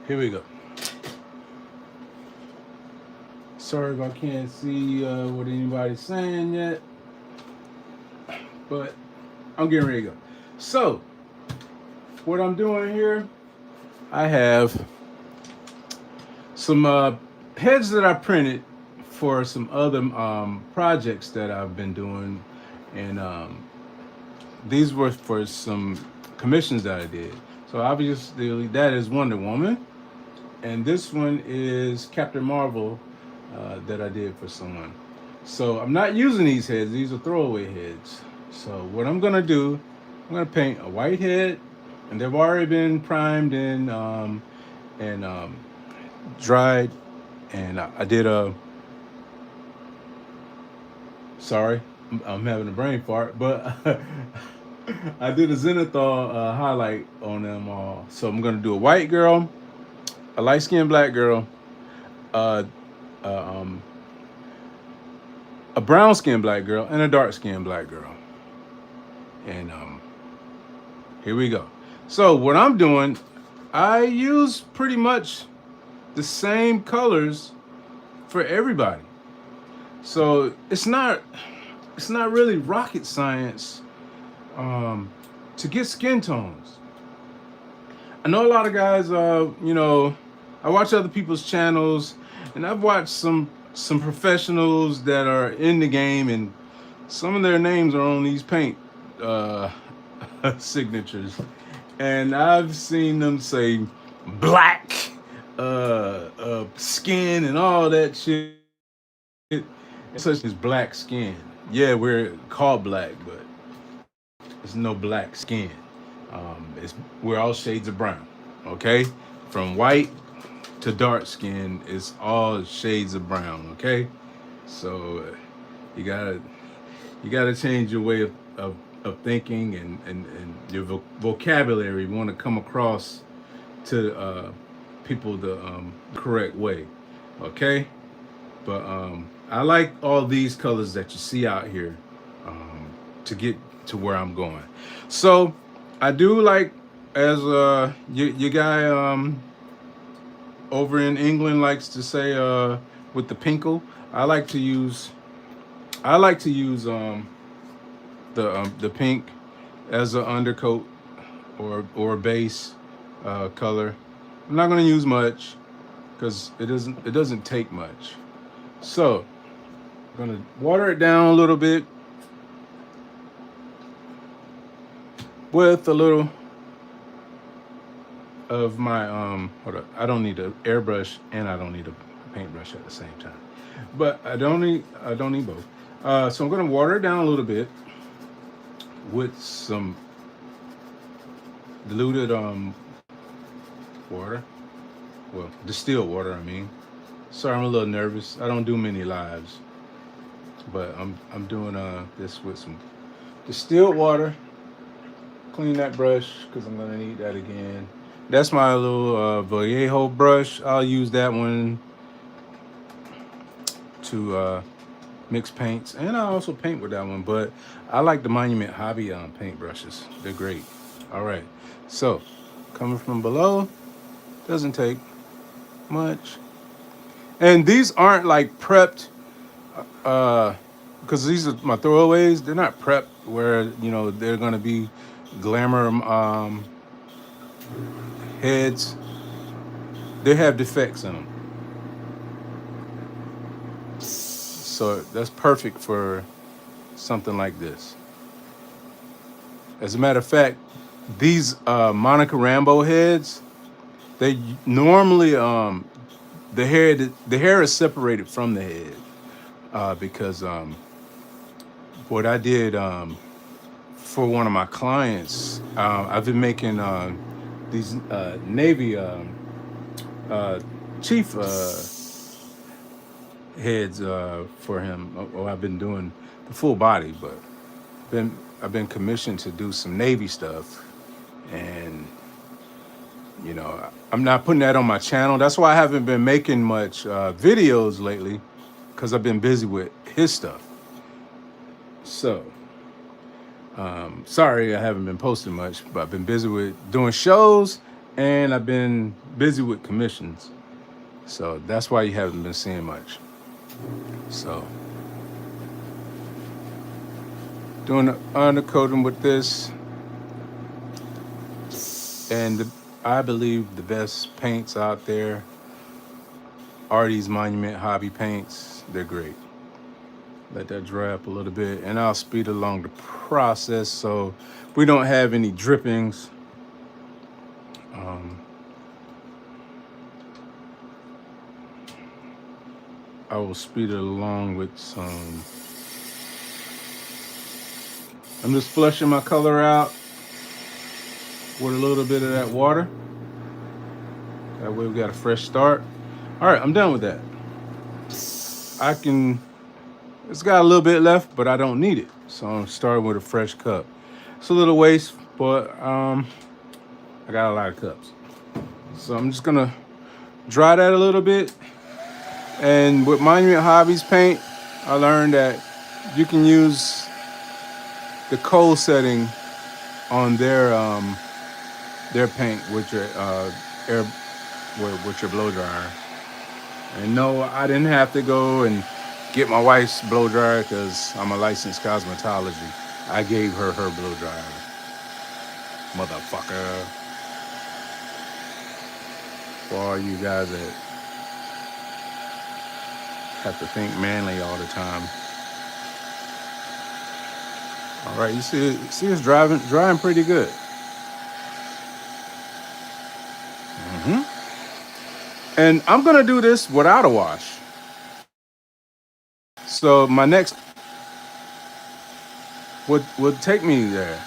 Here we go. Sorry if I can't see what anybody's saying yet, but I'm getting ready to go. So, what I'm doing here, I have some heads that I printed for some other projects that I've been doing, and these were for some commissions that I did. So obviously that is Wonder Woman, and this one is Captain Marvel that I did for someone. So I'm not using these heads; these are throwaway heads. So what I'm gonna do, I'm gonna paint a white head, and they've already been primed and dried, and I did a. Sorry, I'm having a brain fart, but I did a zenithal highlight on them all. So I'm gonna do a white girl, a light skinned black girl, uh, uh, um, a brown skinned black girl, and a dark skinned black girl. And here we go. So what I'm doing, I use pretty much the same colors for everybody. So it's not really rocket science to get skin tones. I know a lot of guys. I watch other people's channels, and I've watched some professionals that are in the game, and some of their names are on these paint uh, signatures, and I've seen them say black skin and all that shit. It's such as black skin. Yeah, we're called black, but there's no black skin. We're all shades of brown. Okay, from white to dark skin is all shades of brown. Okay, so you gotta you gotta change your way of thinking and your vocabulary. You want to come across to people the correct way. Okay, but I like all these colors that you see out here to get to where I'm going. So I do like, as your guy over in England likes to say, with the pinkle. I like to use the pink as an undercoat or a base color. I'm not going to use much because it doesn't take much. So I'm gonna water it down a little bit with a little of my hold up. I don't need an airbrush and I don't need a paintbrush at the same time. But I don't need both. So I'm gonna water it down a little bit with some diluted water. Well, distilled water, I mean. Sorry, I'm a little nervous. I don't do many lives, but I'm doing this with some distilled water. Clean that brush because I'm gonna need that again. That's my little Vallejo brush. I'll use that one to mix paints, and I also paint with that one. But I like the Monument Hobby paint brushes. They're great. All right, so coming from below doesn't take much. And these aren't like prepped, because these are my throwaways. They're not prepped where they're gonna be glamour heads. They have defects in them, so that's perfect for something like this. As a matter of fact, these Monica Rambeau heads, they normally the hair is separated from the head because what I did for one of my clients, I've been making these Navy chief heads for him. I've been doing the full body, but I've been commissioned to do some Navy stuff, and I'm not putting that on my channel. That's why I haven't been making much videos lately, because I've been busy with his stuff. So, sorry I haven't been posting much, but I've been busy with doing shows and I've been busy with commissions. So that's why you haven't been seeing much. So doing the undercoating with this, and I believe the best paints out there are these Monument Hobby paints. They're great. Let that dry up a little bit, and I'll speed along the process so we don't have any drippings. Um, I will speed it along with some. I'm just flushing my color out with a little bit of that water. That way we got a fresh start. All right, I'm done with that. I can, it's got a little bit left, but I don't need it. So I'm starting with a fresh cup. It's a little waste, but I got a lot of cups. So I'm just gonna dry that a little bit. And with Monument Hobbies paint, I learned that you can use the cold setting on their paint with your air with your blow dryer. And no, I didn't have to go and get my wife's blow dryer because I'm a licensed cosmetology. I gave her her blow dryer, motherfucker. For all you guys that have to think manly all the time. All right, you see it's drying pretty good. And I'm gonna do this without a wash. So my next would take me there.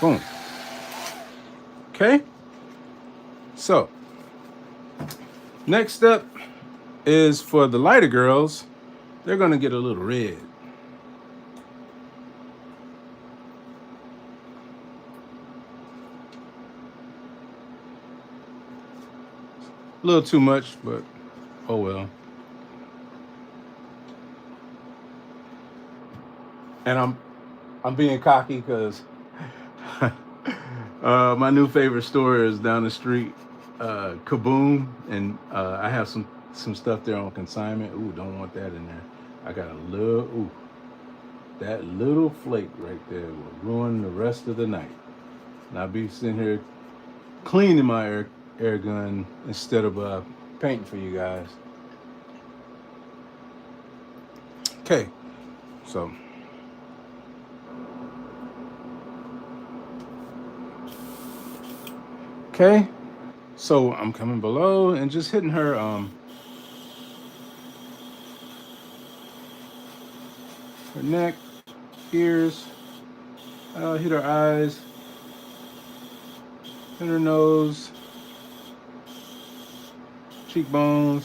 Boom. Okay. So next step is for the lighter girls. They're gonna get a little red. A little too much, but oh well. And I'm being cocky because my new favorite store is down the street, Kaboom, and I have some stuff there on consignment. Ooh, don't want that in there. I got a little. Ooh, that little flake right there will ruin the rest of the night. And I'll be sitting here cleaning my air gun instead of painting for you guys. Okay, so okay, so I'm coming below and just hitting her her neck, ears, hit her eyes, hit her nose, cheekbones.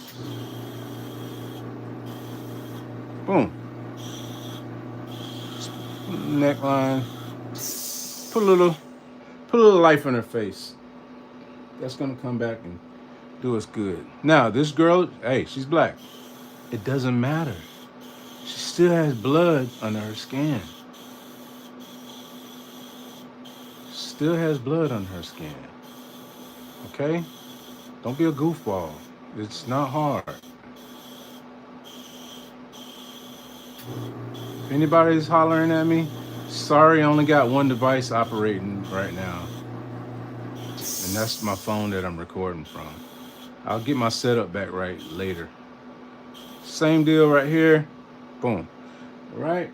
Boom. Neckline. Put a little life in her face. That's gonna come back and do us good. Now this girl, hey, she's black. It doesn't matter. She still has blood under her skin. Still has blood on her skin. Okay? Don't be a goofball. It's not hard. If anybody's hollering at me, sorry, I only got one device operating right now. And that's my phone that I'm recording from. I'll get my setup back right later. Same deal right here. Boom. All right.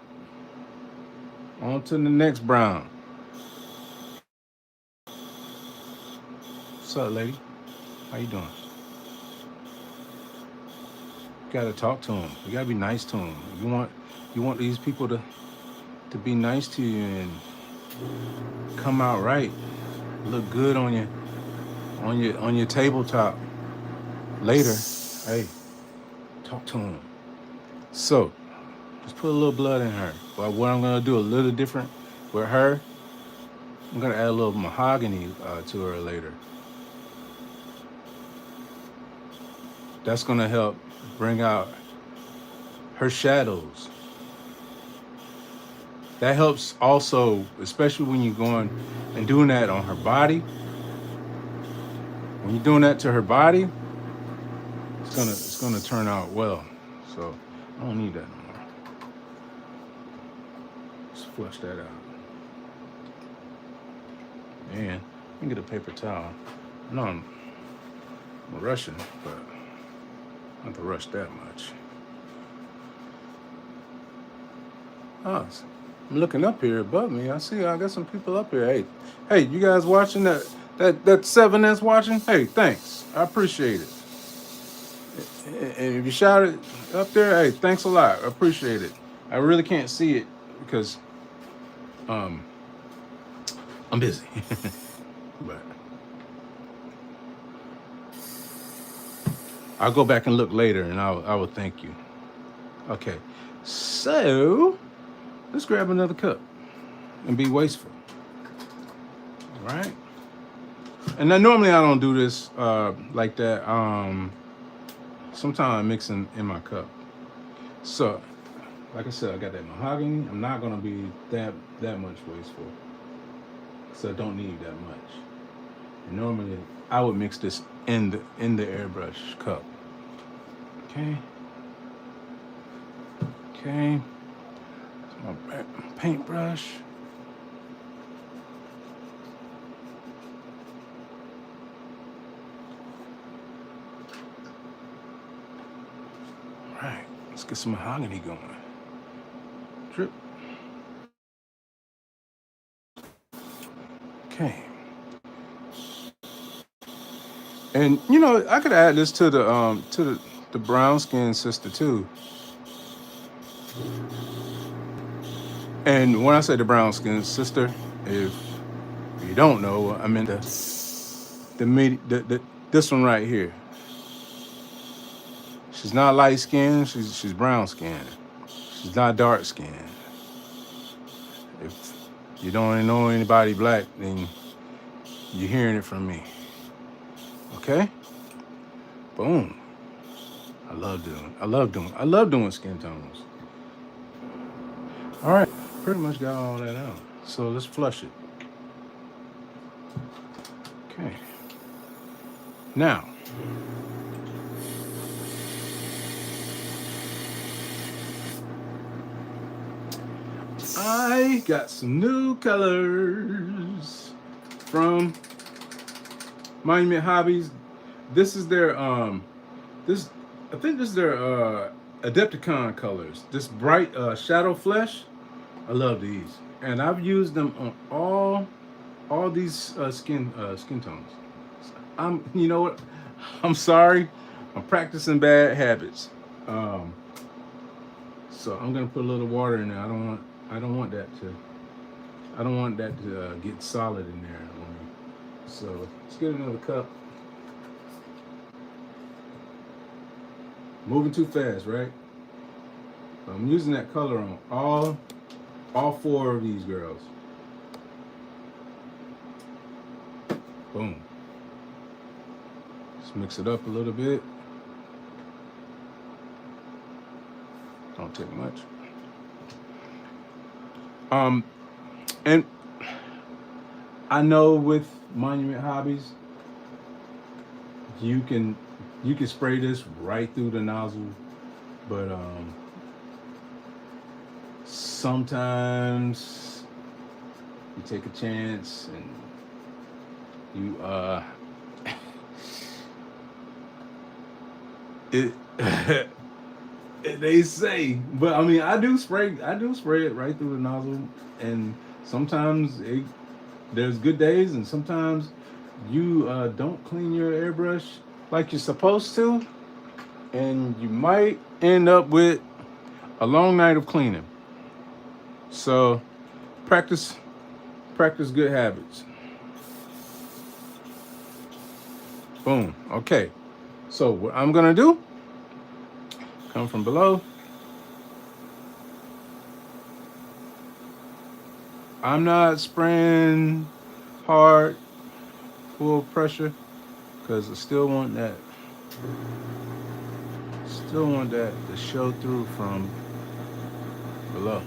On to the next brown. What's up, lady? How you doing? You gotta talk to them. You gotta be nice to them. You want these people to be nice to you and come out right. Look good on your tabletop later. Hey, talk to them. So, just put a little blood in her. But what I'm gonna do a little different with her, I'm gonna add a little mahogany to her later. That's gonna help bring out her shadows. That helps also, especially when you're going and doing that on her body. When you're doing that to her body, it's gonna turn out well. So I don't need that no more. Just flush that out. And I can get a paper towel. No, I'm rushing, but I don't have to rush that much. Oh, I'm looking up here above me. I see I got some people up here. Hey, you guys watching that seven that's watching? Hey, thanks. I appreciate it. And if you shout it up there, hey, thanks a lot. I appreciate it. I really can't see it because um I'm busy. But I'll go back and look later and I will thank you. Okay. So let's grab another cup and be wasteful. All right. And then normally I don't do this like that. Sometimes I mix in my cup. So, like I said, I got that mahogany. I'm not gonna be that much wasteful, so I don't need that much. And normally I would mix this in the airbrush cup. Okay. Okay. It's my paintbrush. All right. Let's get some mahogany going. Drip. Okay. And I could add this to the brown skin sister too. And when I say the brown skin sister, if you don't know, I mean the this one right here. She's not light skinned, she's brown skinned. She's not dark skinned. If you don't know anybody black, then you're hearing it from me. Okay? Boom. I love doing skin tones. All right, pretty much got all that out. So let's flush it. Okay. Now, I got some new colors from Monument Hobbies. This is their this I think this is their Adepticon colors. This bright shadow flesh. I love these, and I've used them on all these skin tones. You know what? I'm sorry. I'm practicing bad habits. Um, so I'm gonna put a little water in there. I don't want that to get solid in there. So let's get another cup. Moving too fast, right? I'm using that color on all four of these girls. Boom. Let's mix it up a little bit. Don't take much. And I know with Monument Hobbies, you can spray this right through the nozzle, but sometimes you take a chance and you it they say, but I mean I do spray it right through the nozzle, and sometimes there's good days, and sometimes you don't clean your airbrush like you're supposed to, and you might end up with a long night of cleaning. So practice good habits. Boom. Okay. So what I'm gonna do, come from below. I'm not spraying hard, full pressure, because I still want that Still want that to show through from below.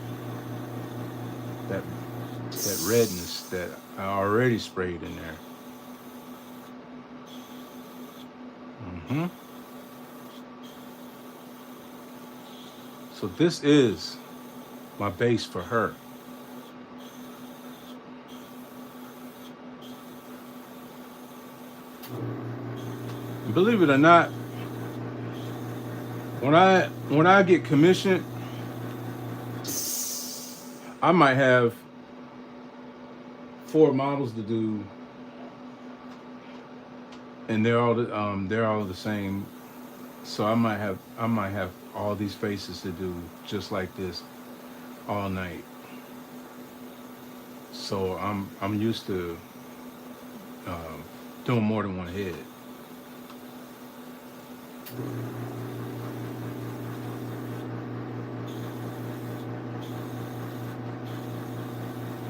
That redness that I already sprayed in there. hmm So this is my base for her. And believe it or not, when I get commissioned, I might have 4 models to do, and they're all the same. So I might have all these faces to do just like this all night. So I'm used to um, doing more than one head.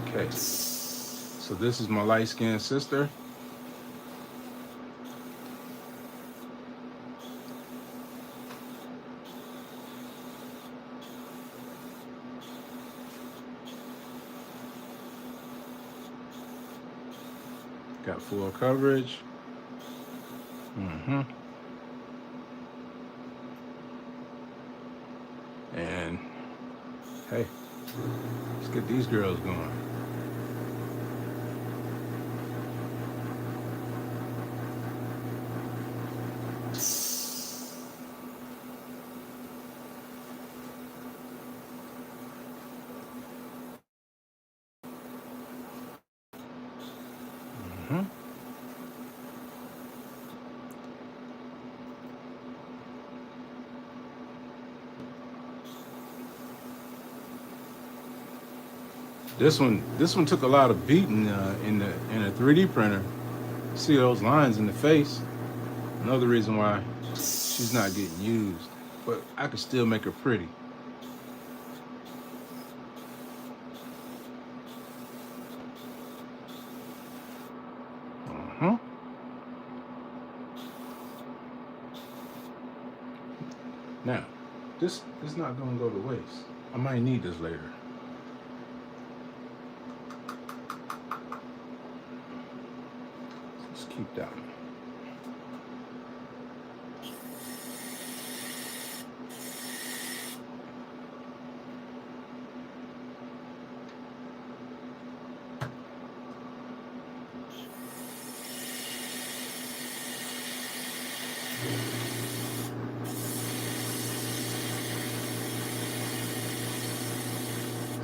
Okay. So this is my light skinned sister. Got full coverage. hmm And hey, let's get these girls going. hmm this one took a lot of beating in a 3D printer. See those lines in the face? Another reason why she's not getting used. But I could still make her pretty. Uh-huh. Now, this not gonna go to waste. I might need this later. Let's keep that one.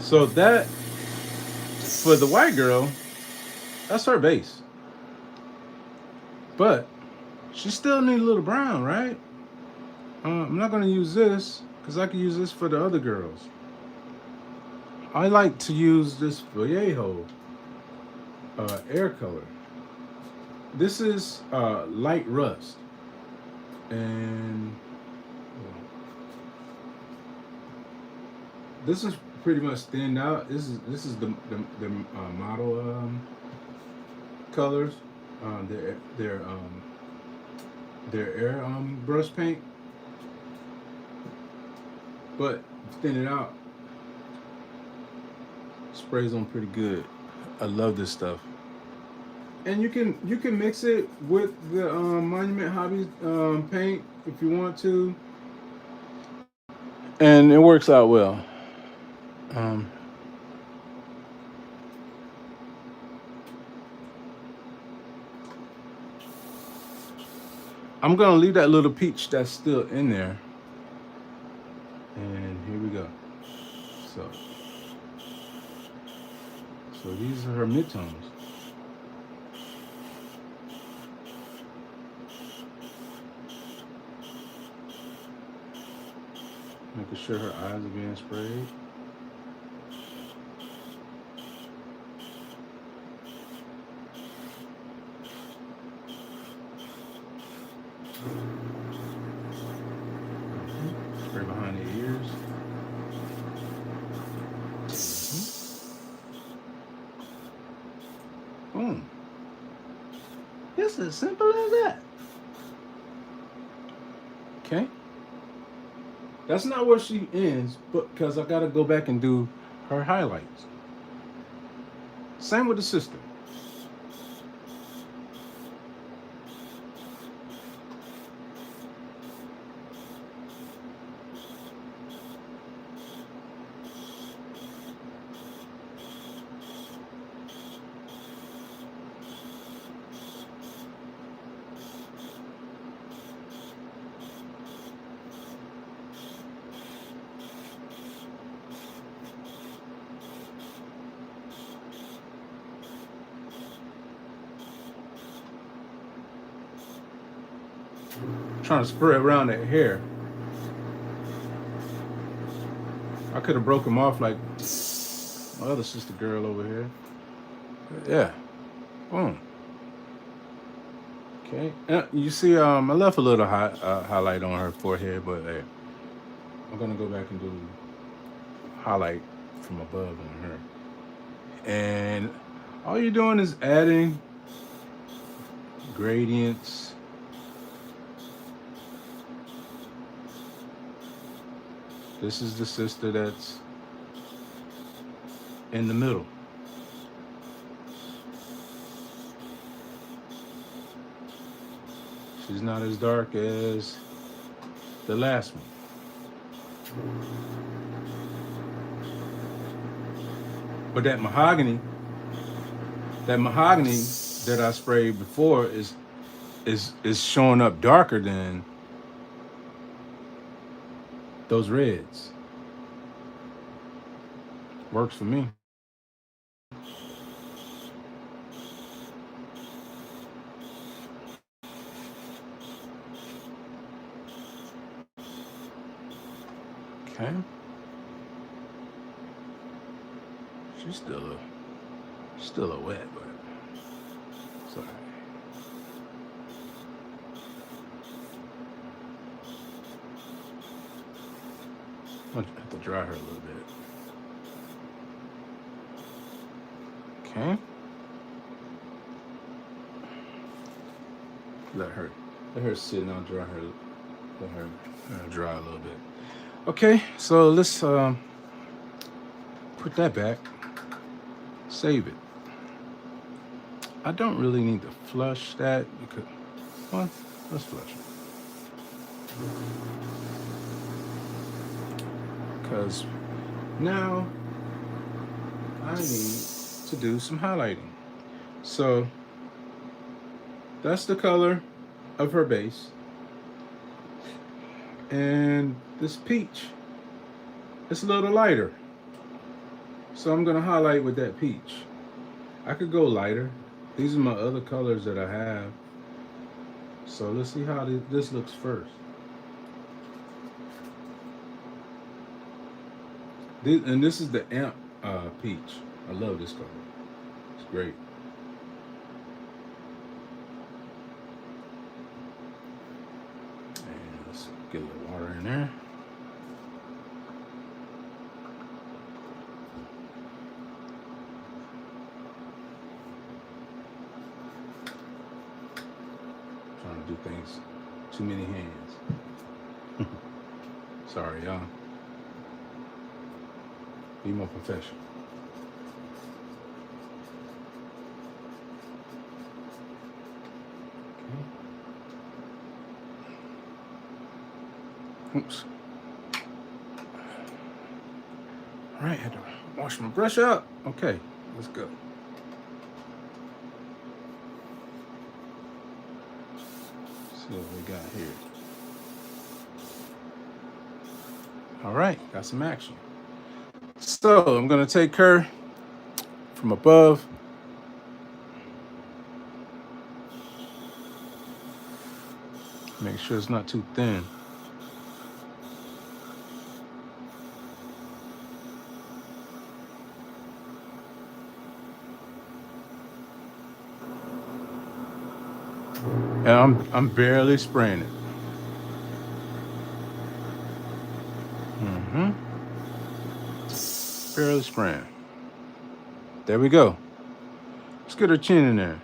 So that for the white girl, that's her base. But she still need a little brown, right? I'm not gonna use this because I can use this for the other girls. I like to use this Vallejo air color. This is light rust, and this is pretty much thinned out. This is the model colors. Their air brush paint, but thin it out sprays on pretty good. I love this stuff. And you can mix it with the Monument Hobbies paint if you want to, and it works out well. Um, I'm gonna leave that little peach that's still in there, and here we go. So, so these are her midtones. Making sure her eyes are being sprayed. Spray behind the ears. Boom. It's as simple as that. Okay. That's not where she ends, but because I gotta go back and do her highlights. Same with the sister. Trying to spread around that hair. I could have broke him off like my other sister girl over here. Yeah. Boom. Okay. You see, I left a little highlight on her forehead, but hey, I'm gonna go back and do highlight from above on her. And all you're doing is adding gradients. This is the sister that's in the middle. She's not as dark as the last one. But that mahogany that I sprayed before is showing up darker than those reds. Works for me. Okay. She's still a wet, but it's all right. I'm gonna have to dry her a little bit. Okay. Let her sit and I'll dry her. Let her dry a little bit. Okay, so let's put that back. Save it. I don't really need to flush that because, well, let's flush it. Because now I need to do some highlighting. So that's the color of her base. And this peach, it's a little lighter. So I'm gonna highlight with that peach. I could go lighter. These are my other colors that I have. So let's see how this looks first. And this is the Amp peach. I love this color. It's great. And let's get a little water in there. Trying to do things too many hands. Sorry, y'all. Be more professional. Okay. Oops. All right, had to wash my brush up. Okay, let's go. See what we got here. All right, got some action. So I'm gonna take her from above. Make sure it's not too thin. And I'm barely spraying it. Mm-hmm. Barely spraying. There we go. Let's get her chin in there.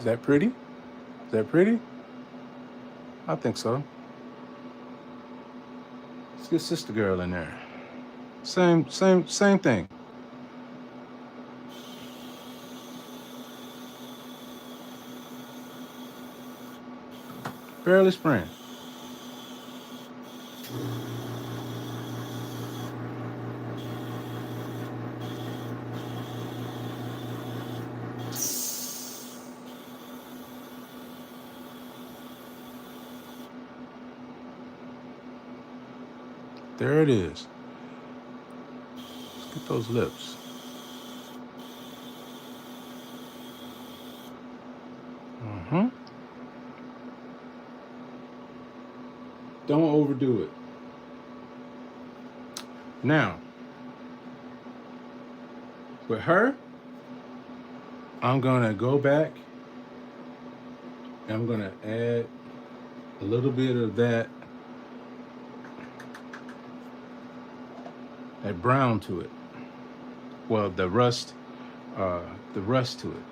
Is that pretty? Is that pretty? I think so. Let's get sister girl in there. Same thing. Barely spraying. There it is. Let's get those lips. Mm-hmm. Don't overdo it. Now, with her, I'm gonna go back and I'm gonna add a little bit of that brown to it. Well, the rust to it.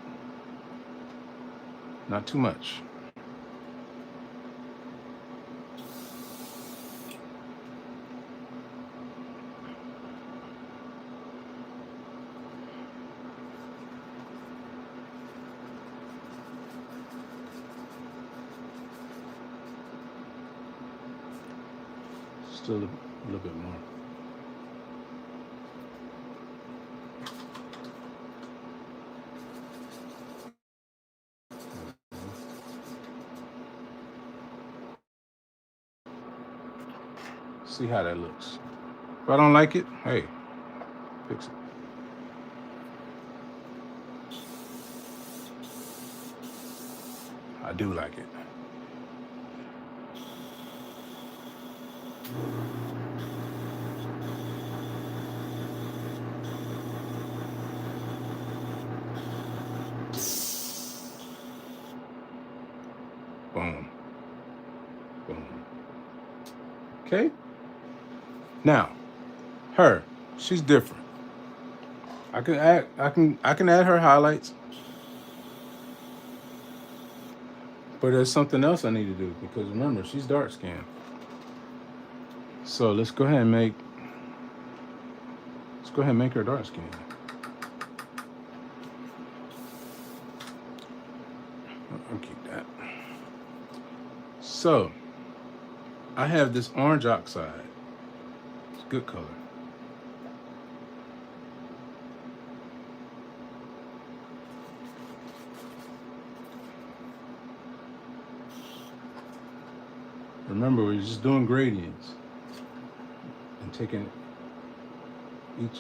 Not too much. Still a little bit more. See how that looks. If I don't like it, hey, fix it. I do like it. Boom. Boom. Okay. Now, her, she's different. I can add her highlights. But there's something else I need to do because remember, she's dark skinned. So let's go ahead and make her dark skinned. I'll keep that. So I have this orange oxide. It's a good color. Remember, we're just doing gradients and taking each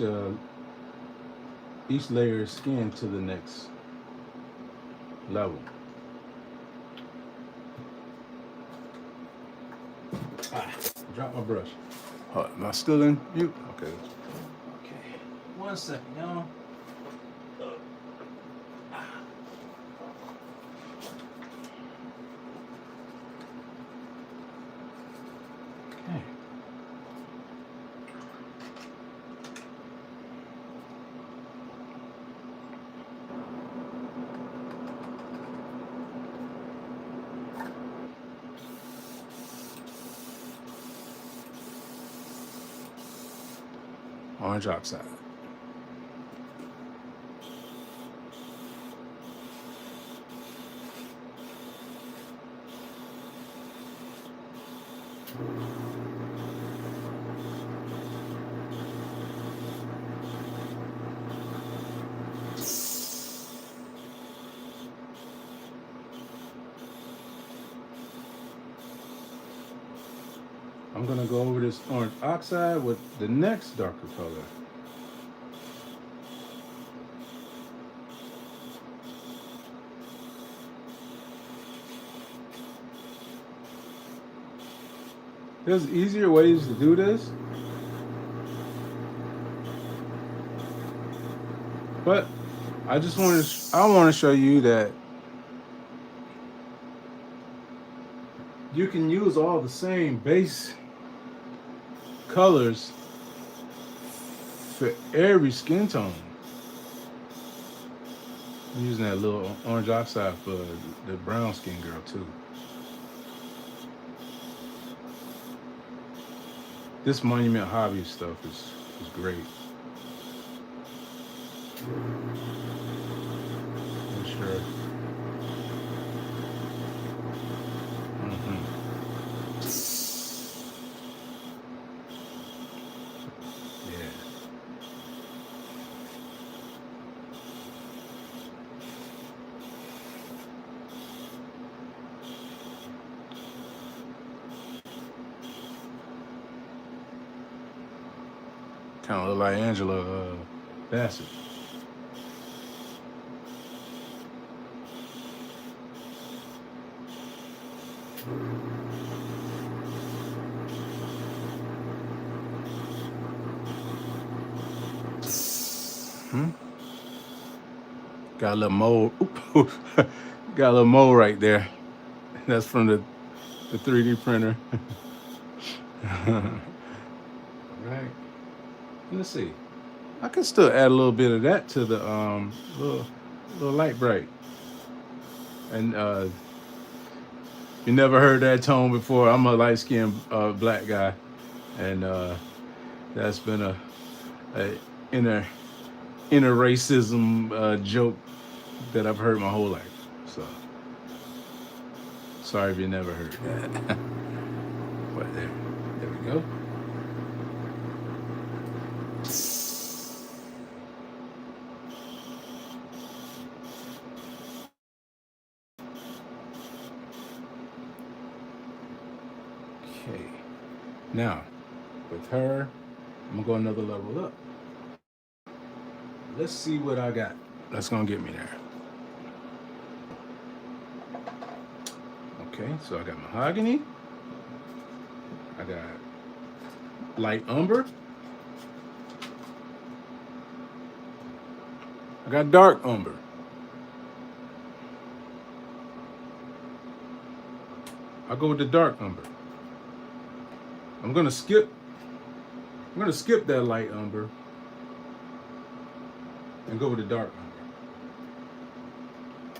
layer of skin to the next level. Drop my brush. Am I still in mute? Okay. Okay. 1 second, y'all. Okay. Orange oxide. I'm gonna go over this orange oxide with the next darker color. There's easier ways to do this, but I want to show you that you can use all the same base colors for every skin tone. I'm using that little orange oxide for the brown skin girl too. This Monument Hobby stuff is great. For sure. Hmm. Yeah. Kind of look like Angela Bassett. Hmm? Got a little mole. Oop. Got a little mole right there. That's from the 3D printer. Right. Let's see. I can still add a little bit of that to the little light bright. And you never heard that tone before. I'm a light skinned black guy, and that's been a inner inner racism joke that I've heard my whole life. So sorry if you never heard that. But there we go. Okay. Now, with her, I'm gonna go another level up. Let's see what I got. That's gonna get me there. Okay, so I got mahogany. I got light umber. I got dark umber. I'll go with the dark umber. I'm gonna skip. I'm gonna skip that light umber and go with the dark umber.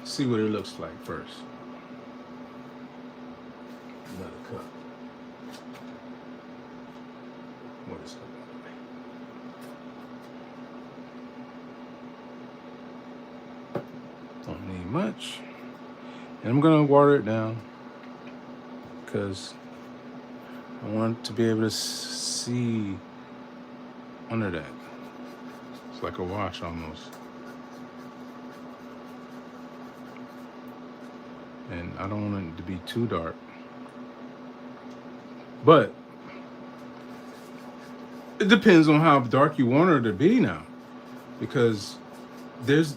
See what it looks like first. Another cup. What is it? Don't need much. And I'm gonna water it down because I want to be able to see under that. It's like a wash almost. And I don't want it to be too dark. But it depends on how dark you want her to be now. Because there's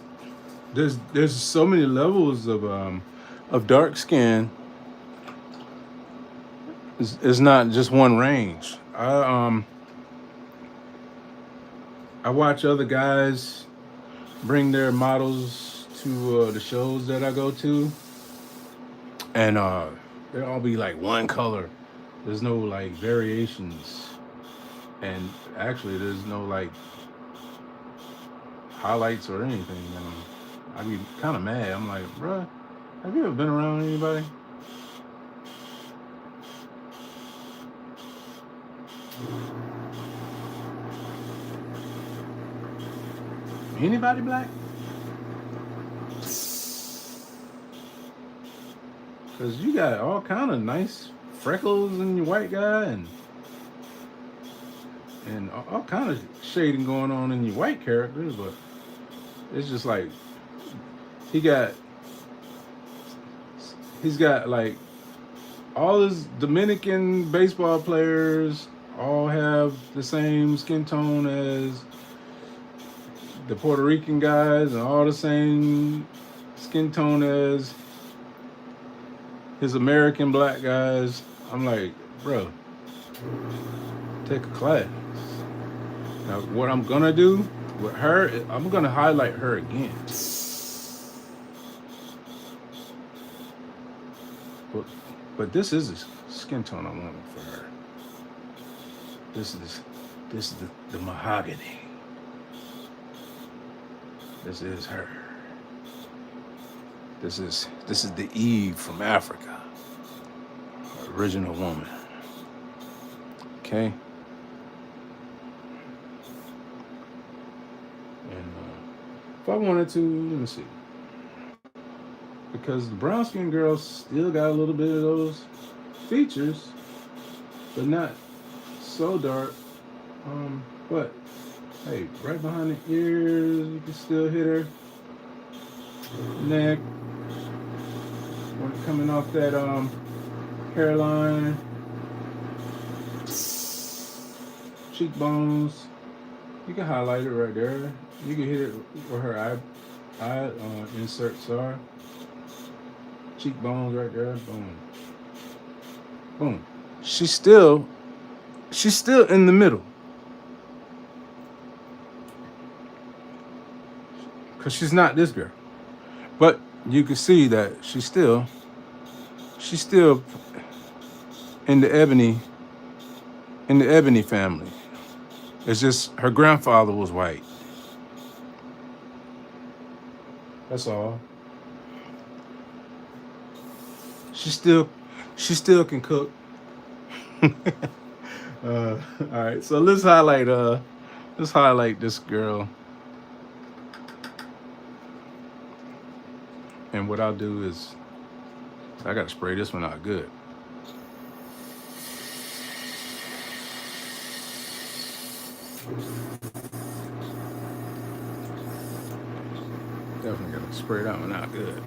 there's so many levels of dark skin. It's not just one range. I watch other guys bring their models to the shows that I go to, and they'll all be like one color. There's no like variations, and actually there's no like highlights or anything. And I'd be kind of mad. I'm like, bruh, have you ever been around anybody? Anybody black? Cause you got all kind of nice freckles in your white guy, and all kind of shading going on in your white characters, but it's just like he got he's got like all his Dominican baseball players all have the same skin tone as the Puerto Rican guys, and all the same skin tone as his American black guys. I'm like, bro, take a class. Now, what I'm gonna do with her, I'm gonna highlight her again. But, but this is the skin tone I want for her. This is the mahogany. This is her. This is the Eve from Africa, original woman. Okay, and if I wanted to, let me see, because the brown skin girls still got a little bit of those features, but not so dark. But hey, right behind the ears, you can still hit her neck when coming off that hairline, cheekbones. You can highlight it right there. You can hit it where her eye inserts are. Cheekbones right there. Boom, boom. She's still in the middle, cause she's not this girl. But you can see that she's still in the ebony family. It's just her grandfather was white. That's all. She still can cook. All right, so let's highlight this girl. And what I'll do is I gotta spray this one out good. Definitely gotta spray that one out good.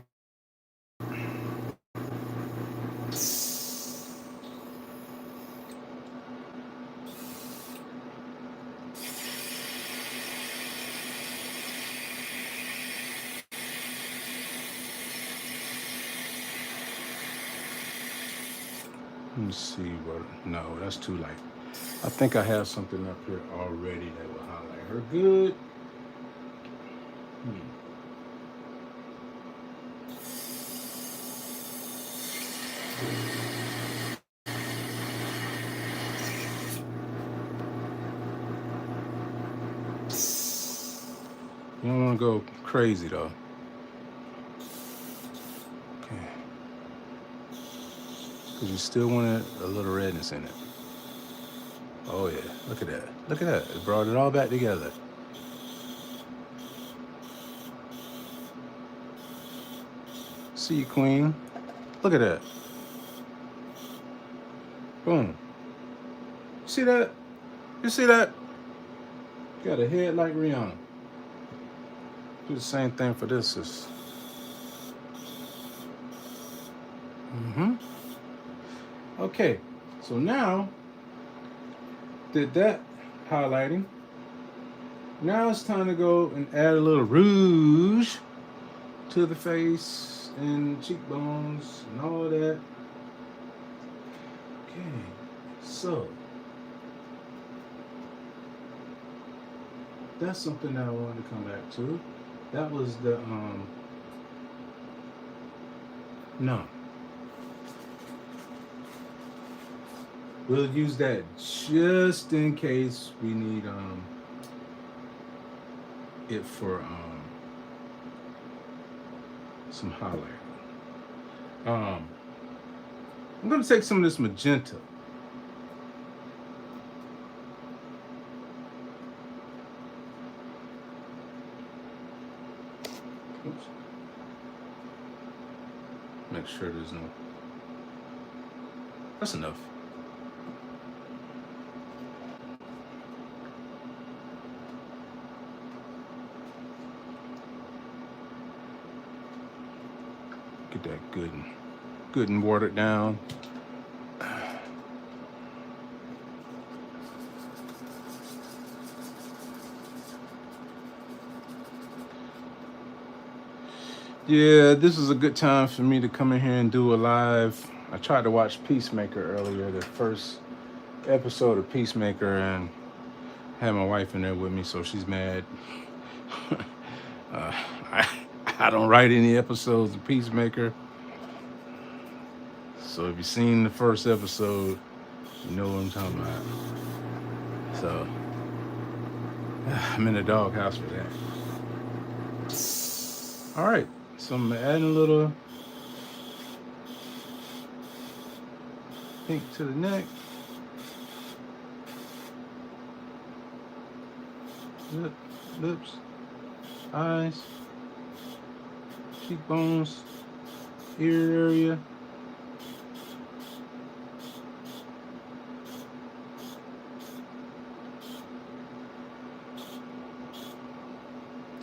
Let me see what. No, that's too light. I think I have something up here already that will highlight her good. You don't want to go crazy though. Okay. Because you still want a little redness in it. Oh yeah, look at that. Look at that. It brought it all back together. See you, queen. Look at that. Boom. You see that? You see that? Got a head like Rihanna. Do the same thing for this. Okay, so now did that highlighting. Now it's time to go and add a little rouge to the face and cheekbones and all of that. Okay, so that's something that I wanted to come back to. That was the no. We'll use that just in case we need it for some highlight. I'm gonna take some of this magenta. Oops. Make sure there's no. That's enough. Get that good and watered down. Yeah, this is a good time for me to come in here and do a live. I tried to watch Peacemaker earlier, the first episode of Peacemaker, and had my wife in there with me, so she's mad. I don't write any episodes of Peacemaker. So if you've seen the first episode, you know what I'm talking about. So I'm in the doghouse for that. All right. So I'm adding a little pink to the neck. Lips, eyes, cheekbones, ear area.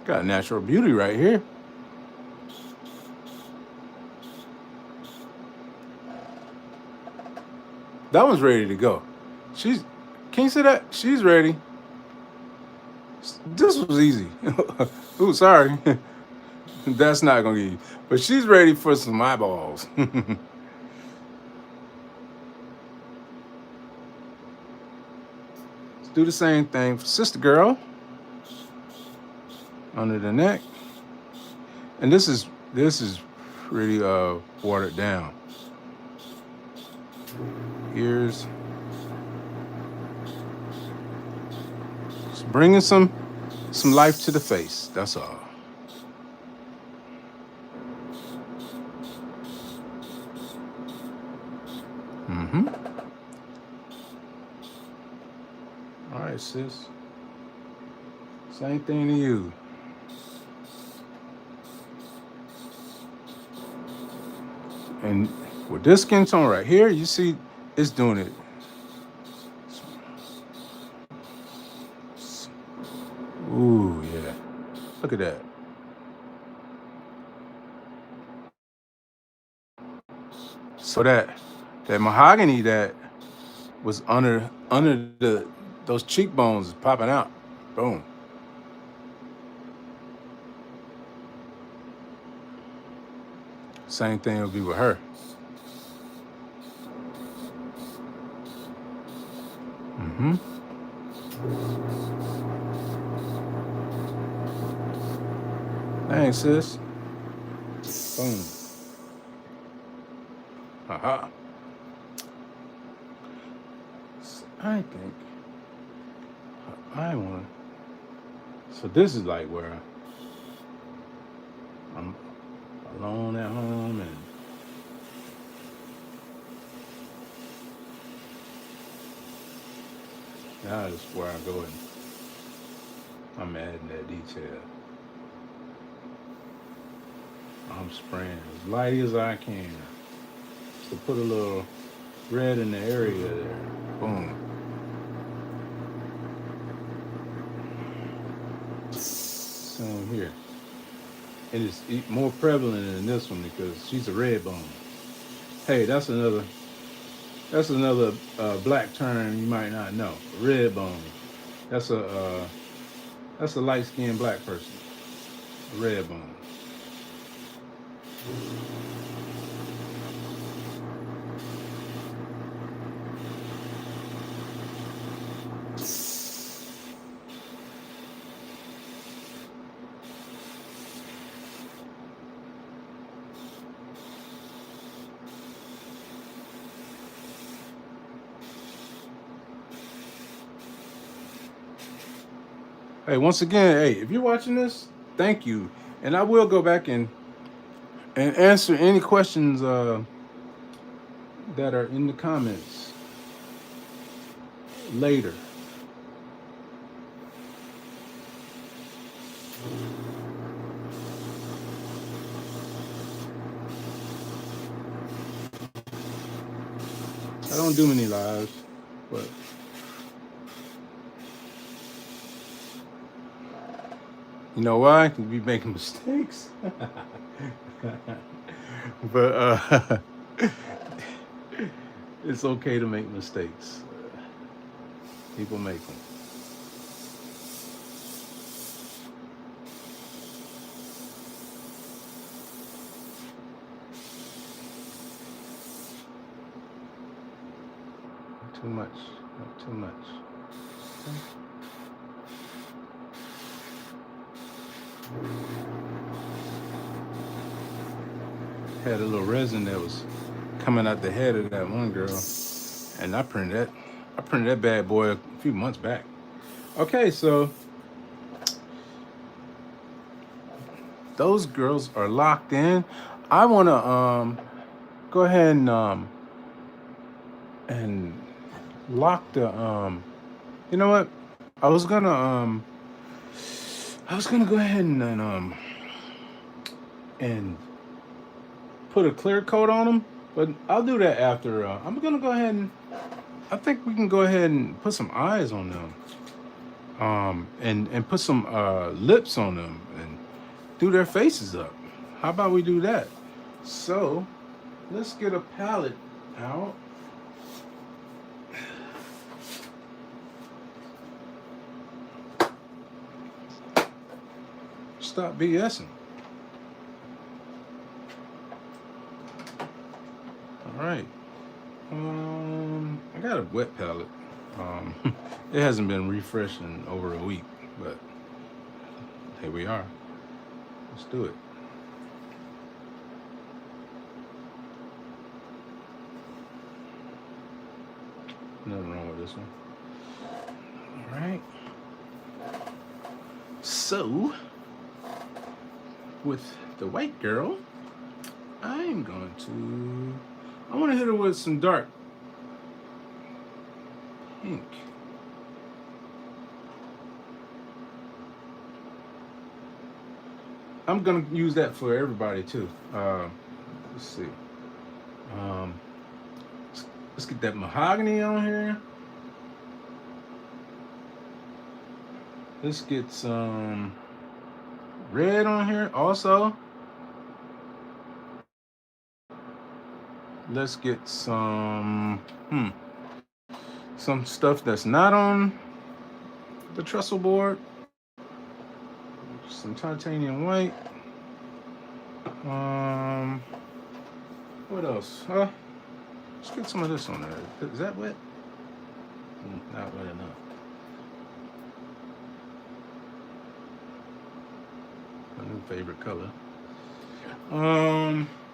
Got natural beauty right here. That one's ready to go. She's, can you see that? She's ready. This was easy. Ooh, sorry. That's not gonna get you. But she's ready for some eyeballs. Let's do the same thing for sister girl. Under the neck. And this is pretty watered down. Ears. Just bringing some life to the face. That's all. Mm-hmm. All right, sis. Same thing to you. And with this skin tone right here, you see it's doing it. Ooh, yeah. Look at that. So that mahogany that was under those cheekbones is popping out. Boom. Same thing will be with her. Mm-hmm. Thanks, sis. Boom. Aha. I think I want. So this is like where I'm alone at home, and now is where I go and I'm adding that detail. I'm spraying as light as I can to put a little red in the area there. Boom. Same here. And it's more prevalent in this one because she's a red bone. Hey, that's another black term you might not know. Red bone. That's a light skinned black person. A red bone. Hey, once again, hey, if you're watching this, thank you. And I will go back and answer any questions that are in the comments later. I don't do many lives, but you know why? Because we making mistakes. But it's okay to make mistakes. People make them. Not too much. Not too much. Okay. Had a little resin that was coming out the head of that one girl, and I printed that bad boy a few months back. Okay, so those girls are locked in. I want to go ahead and lock the you know what? I was gonna go ahead and put a clear coat on them, but I'll do that after. I'm gonna go ahead and I think we can go ahead and put some eyes on them, and put some lips on them and do their faces up. How about we do that? So let's get a palette out. Stop BSing. All right. I got a wet palette. It hasn't been refreshed in over a week, but here we are. Let's do it. Nothing wrong with this one. All right. So, with the white girl, I want to hit her with some dark pink. I'm going to use that for everybody too. Let's see. Um, let's get that mahogany on here. Let's get some red on here also. Let's get some stuff that's not on the trestle board. Some titanium white. What else? Let's get some of this on there. Is that wet? Not wet enough. My new favorite color.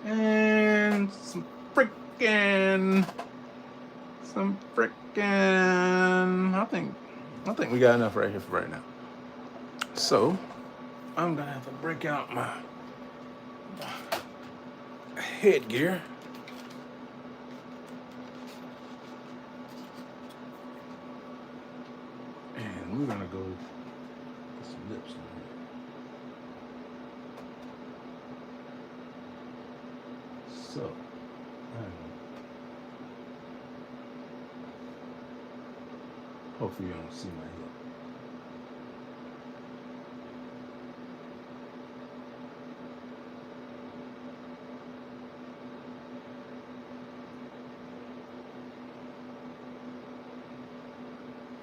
And some frickin'. I think we got enough right here for right now. So I'm gonna have to break out my headgear. And we're gonna go get some lips in here. So, hopefully you don't see my head.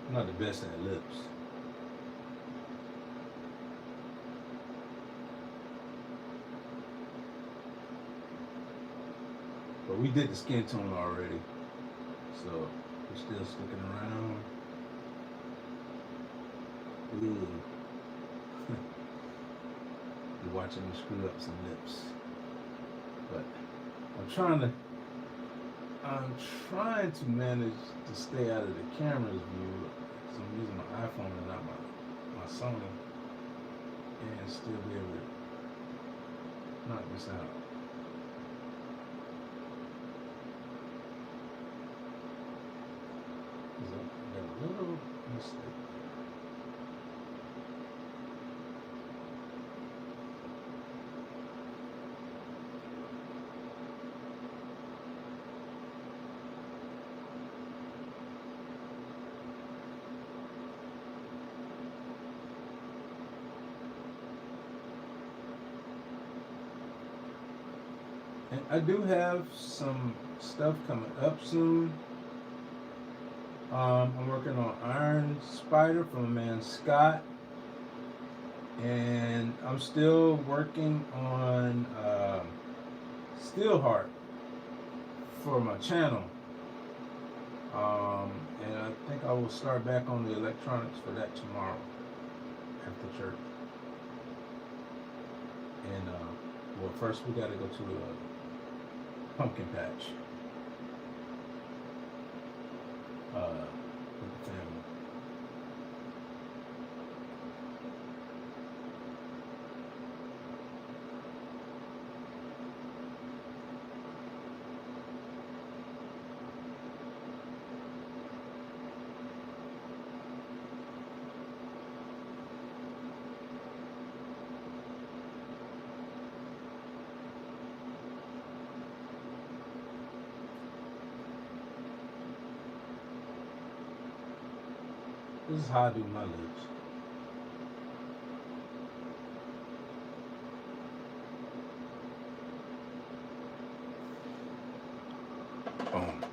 I'm not the best at lips. But we did the skin tone already. So we're still sticking around. Ooh. You're watching me screw up some lips. But I'm trying to manage to stay out of the camera's view because I'm using my iPhone and not my Sony, and still be able to knock this out. I got a little mistake. And I do have some stuff coming up soon. I'm working on Iron Spider from my man Scott, and I'm still working on Steelheart for my channel. And I think I will start back on the electronics for that tomorrow after church. And well, first we got to go to a pumpkin patch. With the family. This is how I do my lips. Boom.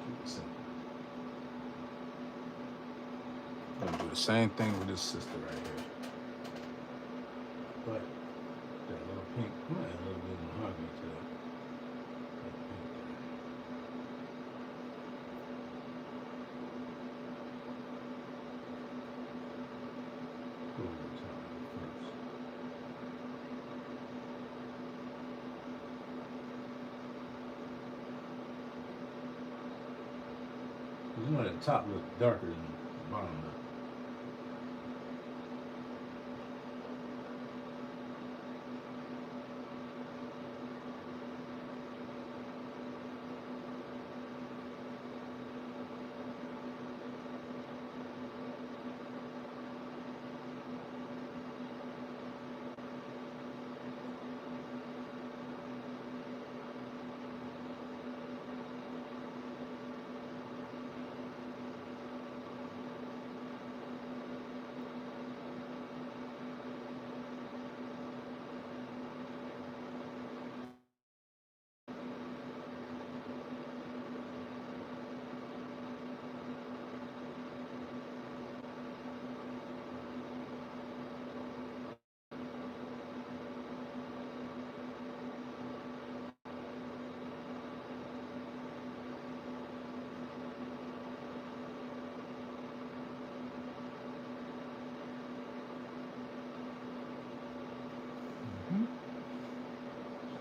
Keep it simple. I'm gonna do the same thing with this sister right here. But that little pink, I might add a little bit of mahogany to that. That pink there. Go over the top first. You know that top looks darker than the bottom lip.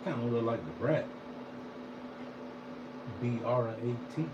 Kind of look like the brat. B-R-A-T.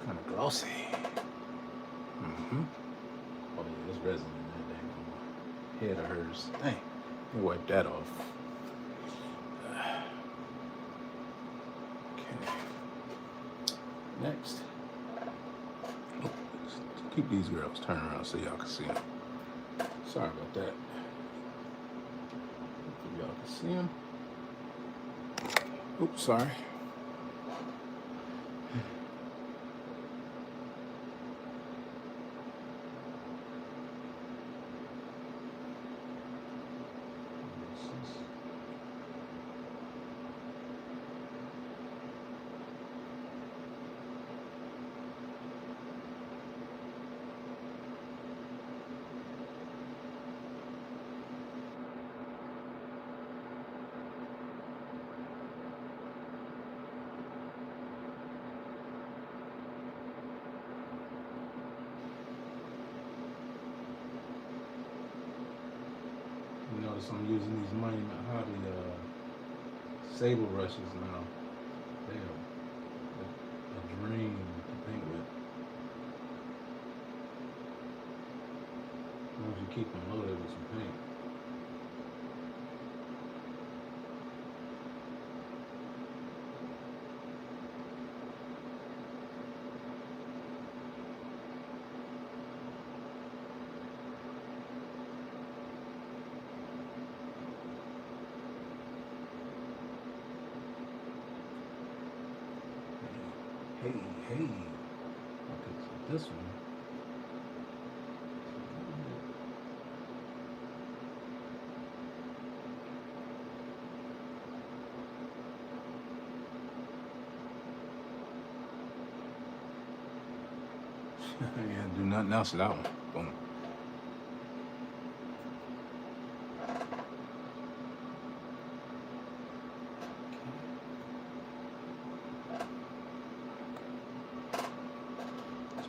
Kind of glossy. Mm-hmm. Oh yeah, there's resin in that dang head of hers. Dang, let me wipe that off. Okay. Next. Oh, keep these girls turn around so y'all can see them. Sorry about that. Hopefully y'all can see them. Oops, sorry. You notice I'm using these Monument Hobby sable brushes now. They are a dream to paint with. As long as you keep them loaded with some paint. Hey, okay, so this one. Yeah, do nothing else to that one. Boom.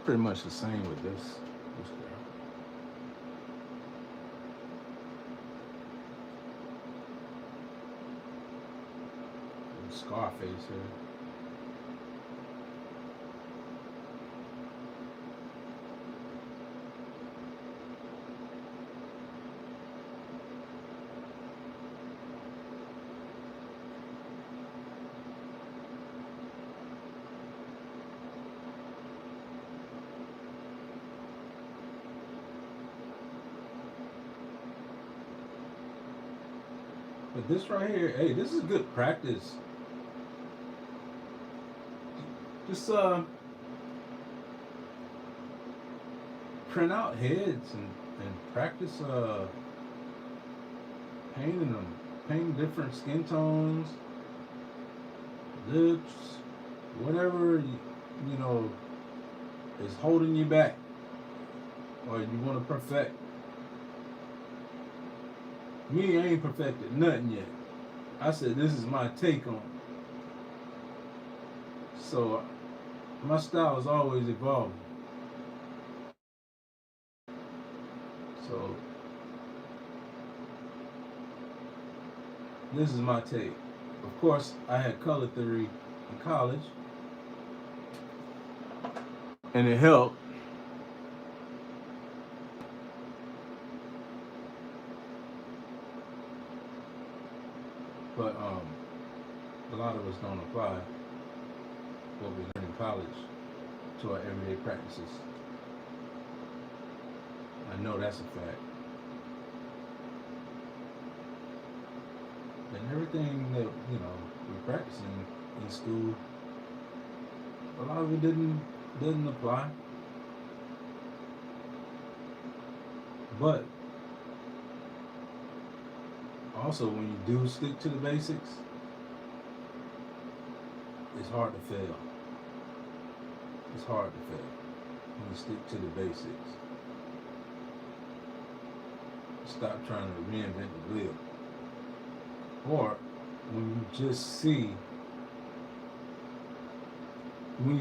pretty much the same with this girl. Scarface here. But this right here, hey, this is good practice. Just print out heads and practice painting them. Paint different skin tones, lips, whatever you know is holding you back or you want to perfect. Me, I ain't perfected nothing yet. I said this is my take on it. So my style is always evolving. So this is my take. Of course, I had color theory in college, and it helped. But a lot of us don't apply what we learn in college to our everyday practices. I know that's a fact. And everything that we're practicing in school, a lot of it didn't apply. But also, when you do stick to the basics, it's hard to fail. It's hard to fail when you stick to the basics. Stop trying to reinvent the wheel. Or when you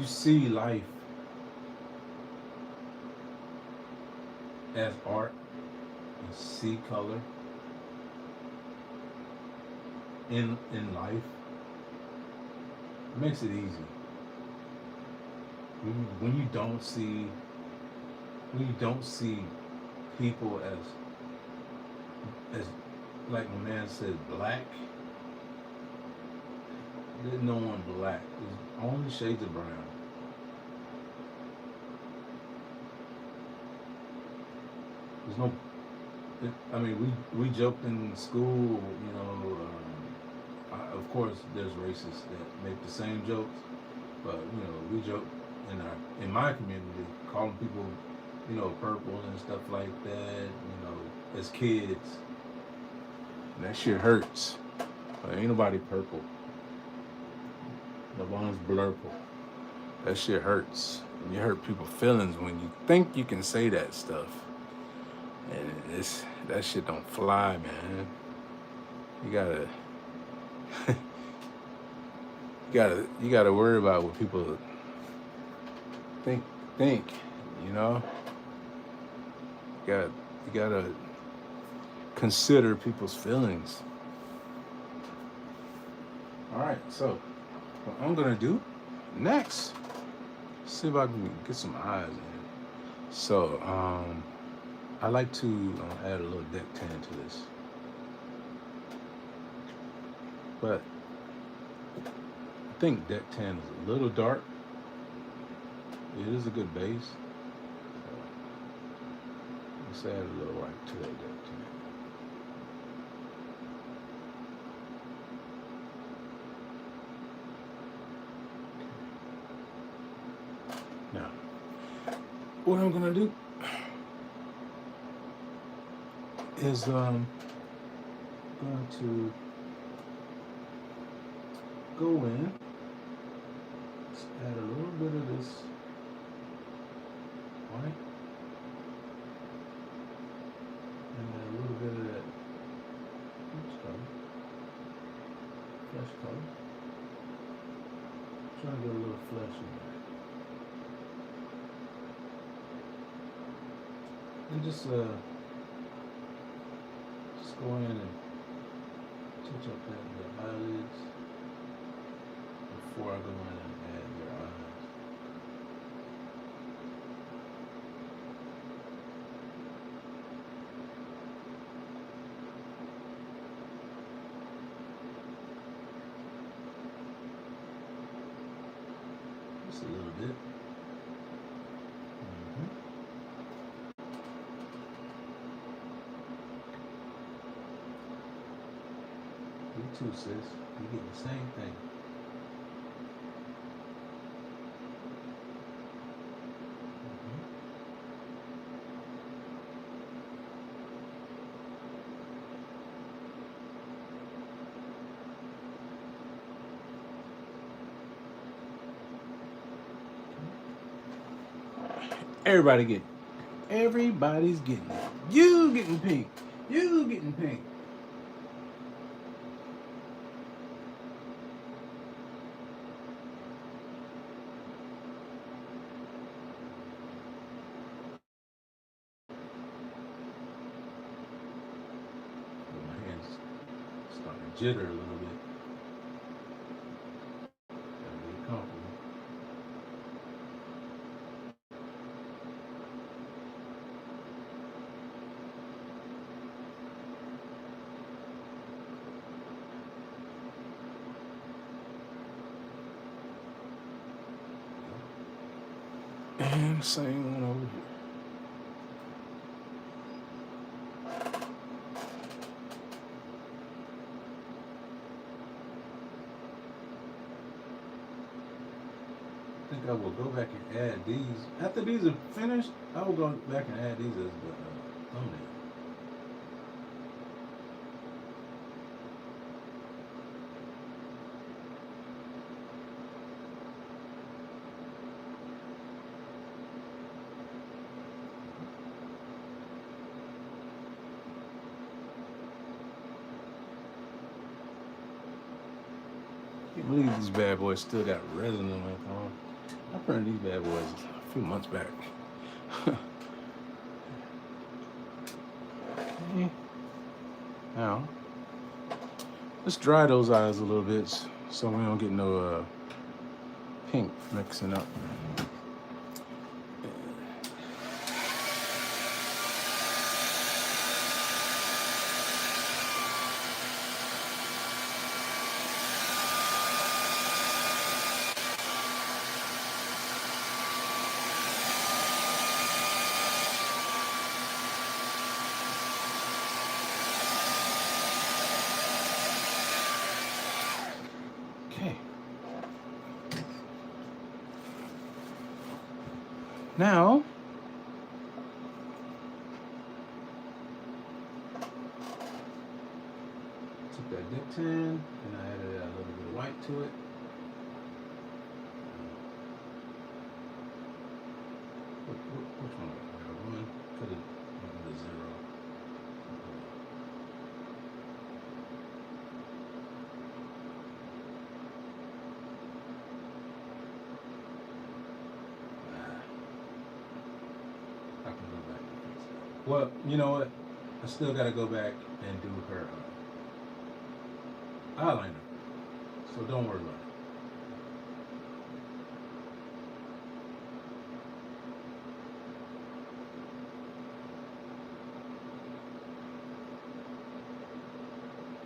see life as art, and see color in life, it makes it easy. When you don't see people as like my man said, black. There's no one black. There's only shades of brown. There's no. I mean, we joked in school. Of course, there's racists that make the same jokes, but we joke in my community, calling people, purple and stuff like that. As kids. That shit hurts. But ain't nobody purple. Nobody's blurple. That shit hurts. And you hurt people's feelings when you think you can say that stuff. And that shit don't fly, man. You gotta worry about what people think, You gotta consider people's feelings. All right, so what I'm gonna do next, see if I can get some eyes in here. So I like to add a little deck tan to this, but I think deck tan is a little dark. It is a good base. So let's add a little white to that deck tan. Now, what I'm gonna do is going to go in, let's add a little bit of this white, and then a little bit of that color, flesh color. Trying to get a little flesh in there. And just go in and touch up the eyelids before I go in and add your eyes. Just a little bit. You too, sis. You get the same thing. Everybody getting. Everybody's getting it. You getting pink. You getting pink. My hands starting to jitter a little bit. Gotta get comfortable. And same one over here. I think I will go back and add these. After these are finished, I will go back and add these as the thumbnail. I can't believe these bad boys still got resin on my phone. I printed these bad boys a few months back. Okay. Now, let's dry those eyes a little bit so we don't get no pink mixing up. Okay. Now, took that dip tan and I added a little bit of white to it. Which one? One could have went with a 0. I can go back and fix that. Well, you know what? I still got to go back and do her eyeliner. So don't worry about it.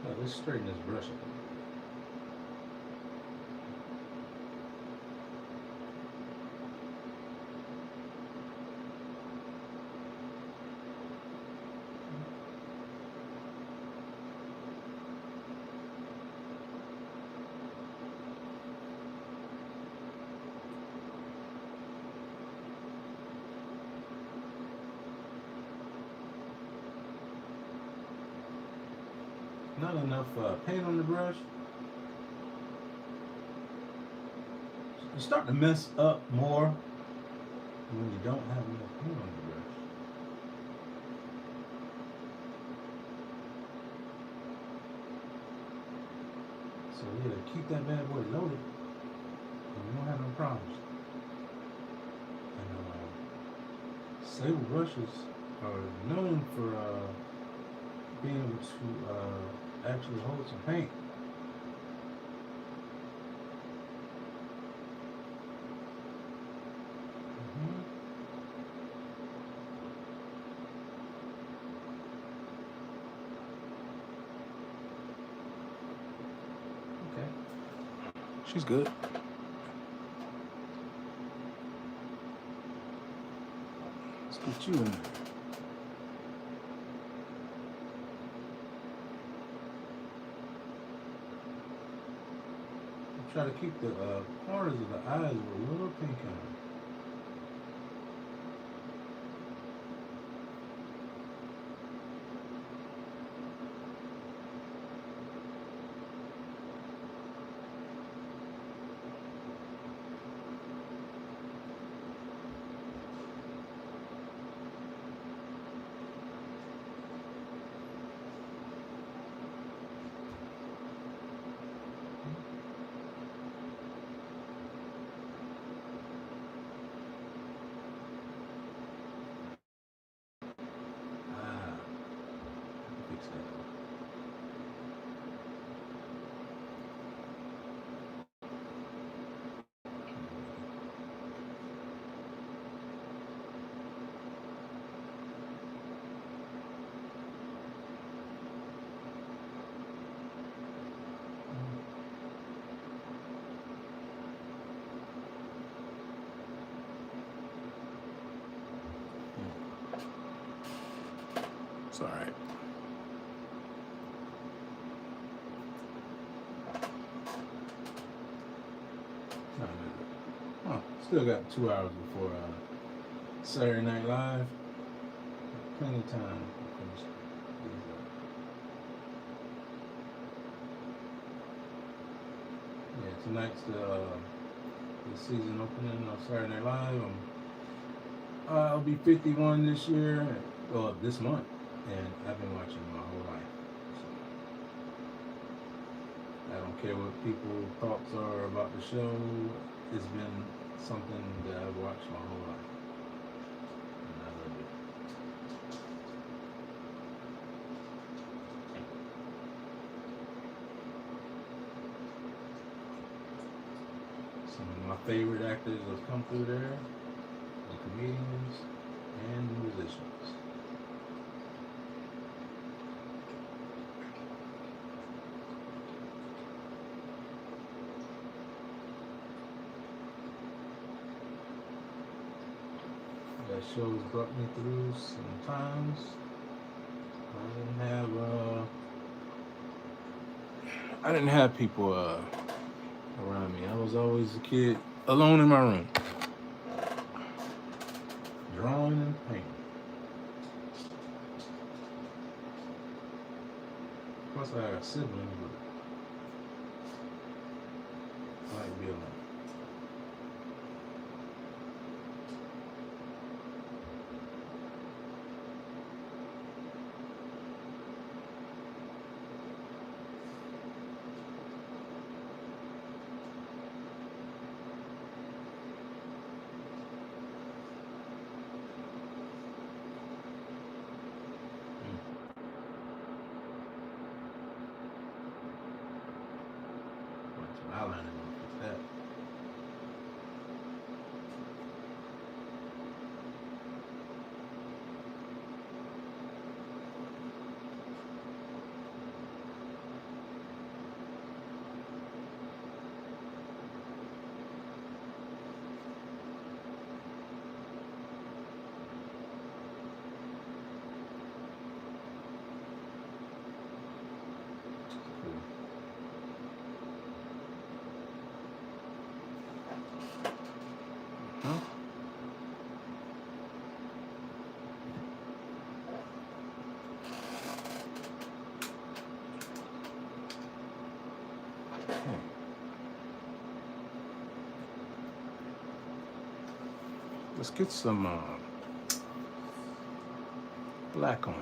Now, let's straighten this brush up. Not enough paint on the brush. You start to mess up more when you don't have enough paint on the brush. So yeah, keep that bad boy loaded and you won't have no problems. And sable brushes are known for being able to actually hold some paint. Mhm. Okay, she's good. Let's get you in there. Try to keep the corners of the eyes with a little pink on them. Ah, fix that. It's all right. Huh, still got 2 hours before Saturday Night Live. Plenty of time to finish these up. Yeah, tonight's the season opening of Saturday Night Live. I'll be 51 this year, well, this month, and I've been watching my whole life. So I don't care what people's thoughts are about the show. It's been something that I've watched my whole life, and I love it. Some of my favorite actors have come through there, the comedians and the musicians. That show's brought me through some times. I didn't have people around me. I was always a kid alone in my room, drawing and painting. Of course, I got siblings, but I like to be alone. Put some eyeliner on fix that. Cool. Huh? Okay. Let's get some black on it.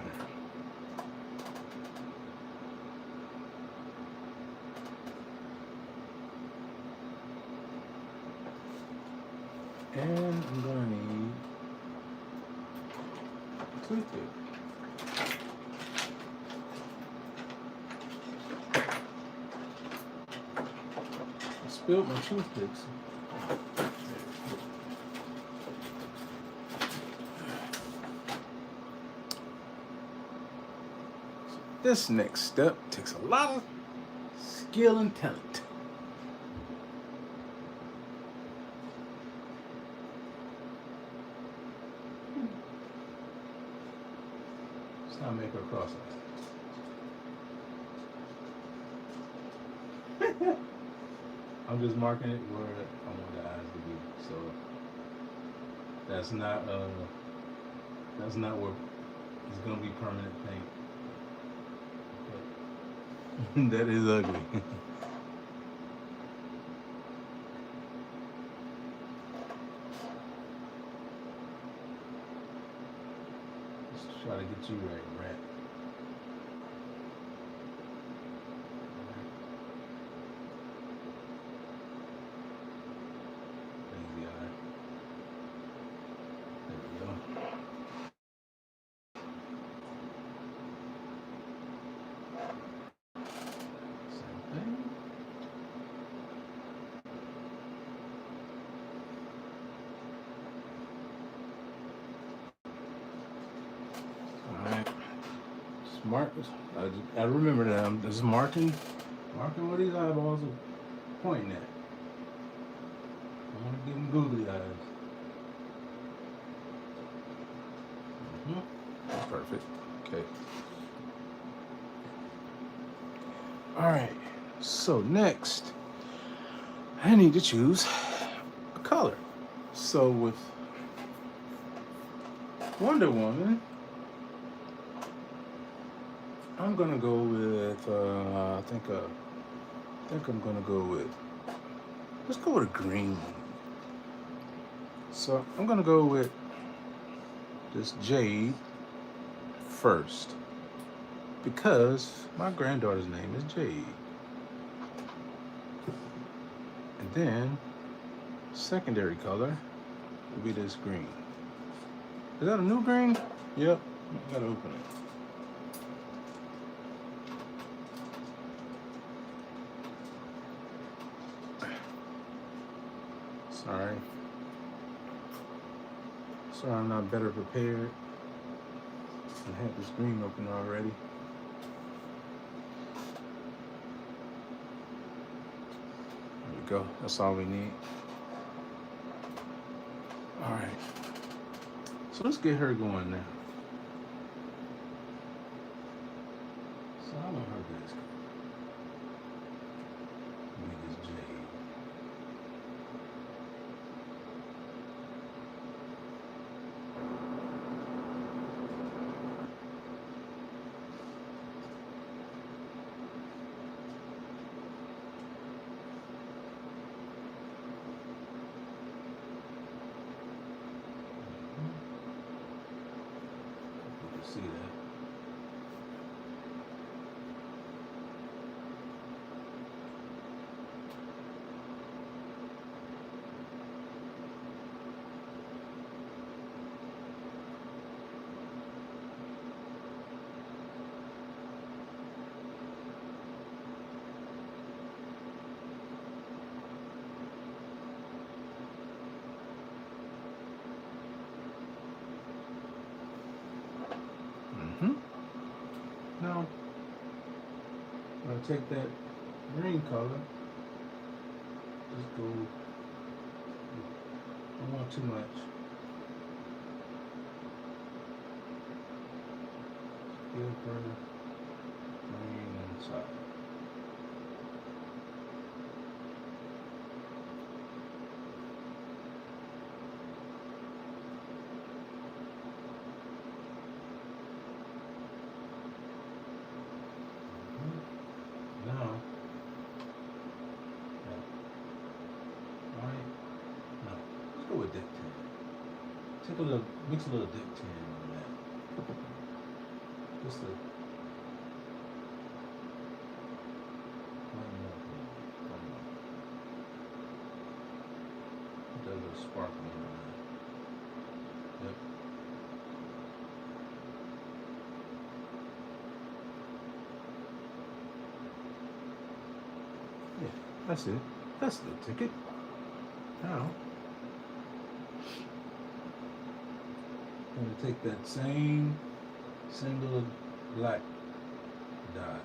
And I'm gonna need toothpick. I spilled my toothpicks. This next step takes a lot of skill and talent. Let's not make her cross eyes. I'm just marking it where I want the eyes to be. So that's not where it's gonna be permanent paint. That is ugly. Let's try to get you right, rat. Lazy eye. There we go. Same thing. Alright. Smart. I remember that I'm just marking where these eyeballs are pointing at. I want to give them googly eyes. That's perfect. Okay. Alright. So next, I need to choose a color. So with Wonder Woman, I'm gonna go with I think I'm gonna go with, let's go with a green. So I'm gonna go with this jade first because my granddaughter's name is Jade. And then secondary color will be this green. Is that a new green? Yep. I gotta open it. Sorry. Sorry I'm not better prepared. I had this green open already. There we go. That's all we need. All right. So let's get her going now. So I want her base color. Make this jade. See that? Now, I'm going to take that green color, just go, I don't want too much. Give her green inside. With deck 10. Take a little, mix a little deck 10 on that. Just a one more. Put that little sparkle on that. Yep. That's it. That's the ticket. Now, I'm gonna take that same single black dot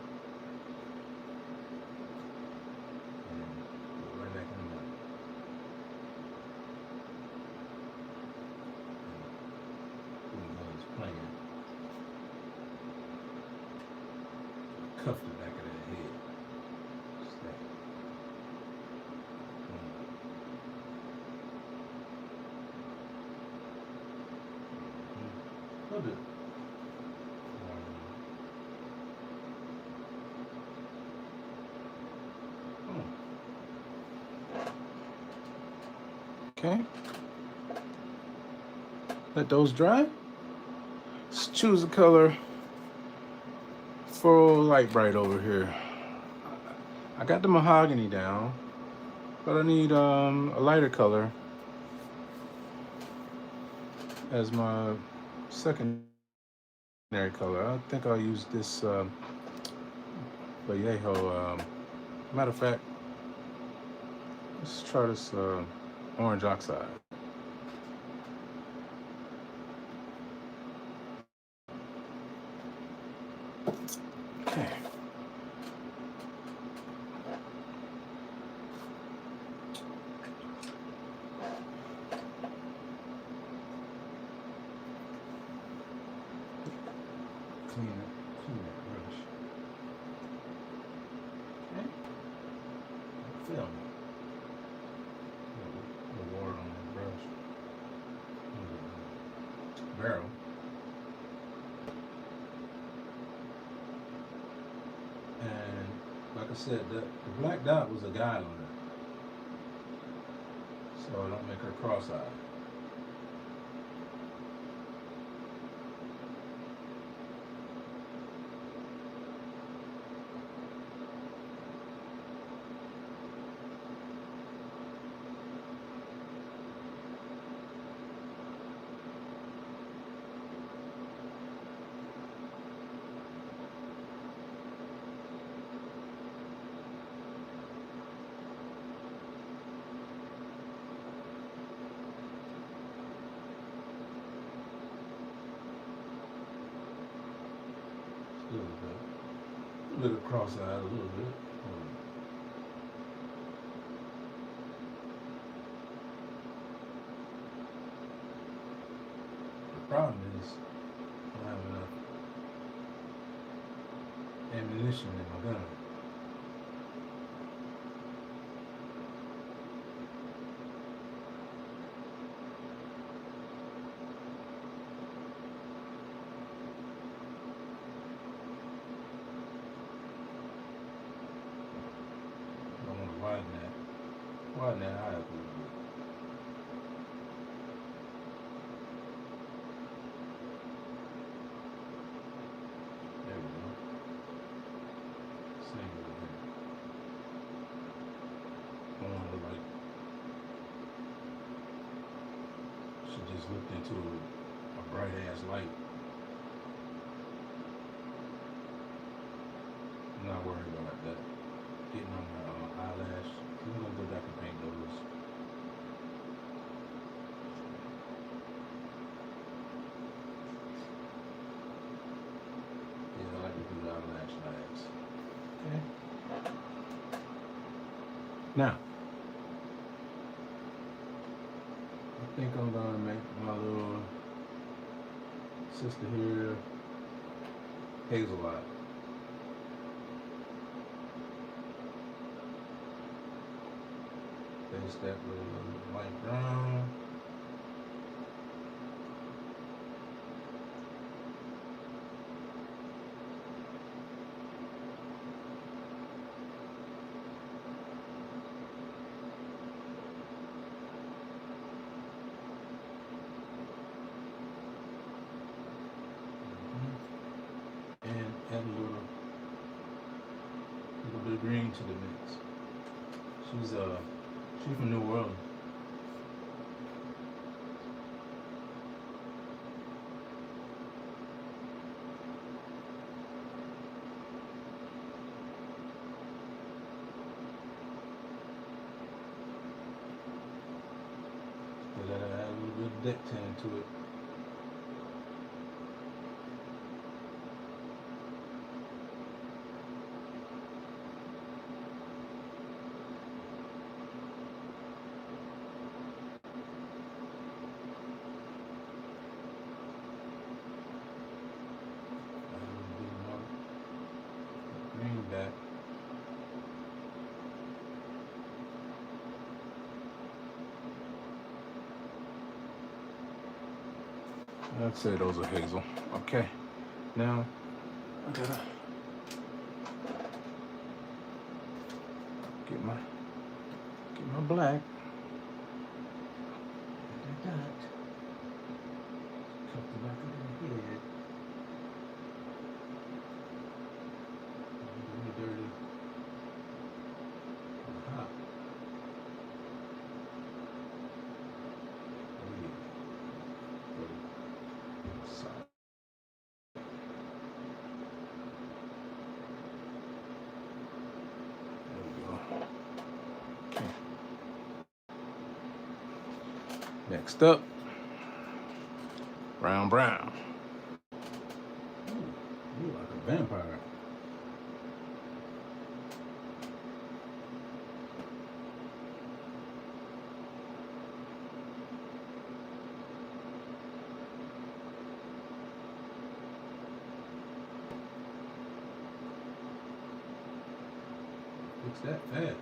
and put it right back in the middle. And here we go, it's playing. Cuff the back of that head. Just that. A little bit. Okay. Let those dry. Let's choose a color for light bright over here. I got the mahogany down, but I need a lighter color as my secondary color. I think I'll use this Vallejo. Matter of fact, let's try this orange oxide. Okay. Clean that brush. Okay. Film. A little water on that brush. Barrel. And like I said, the black dot was a guide on her, so I don't make her cross-eyed. A little bit. A little cross-eyed, a little bit. The problem is I don't have enough ammunition in my gun. Widen that eye up a little bit. There we go. Same over here. I want to like she just looked into a bright ass light. I'm not worried about that. Getting on the eyelash. I'm gonna go back and paint those. Yeah, I like to do the eyelash last. Okay. Now, I think I'm gonna make my little sister here hazelnut. Base that with a little light brown. And add a little bit of green to the mix. She's from New Orleans. let it add a little bit of deck tan to it. Add a little bit more green back. I'd say those are hazel. Okay. Now I gotta get my black. Like that. Cut the back of the head. Really dirty. Hot. Oh yeah. Side. There we go. Okay. Next up, brown. Ooh, you like a vampire. Fix that fast.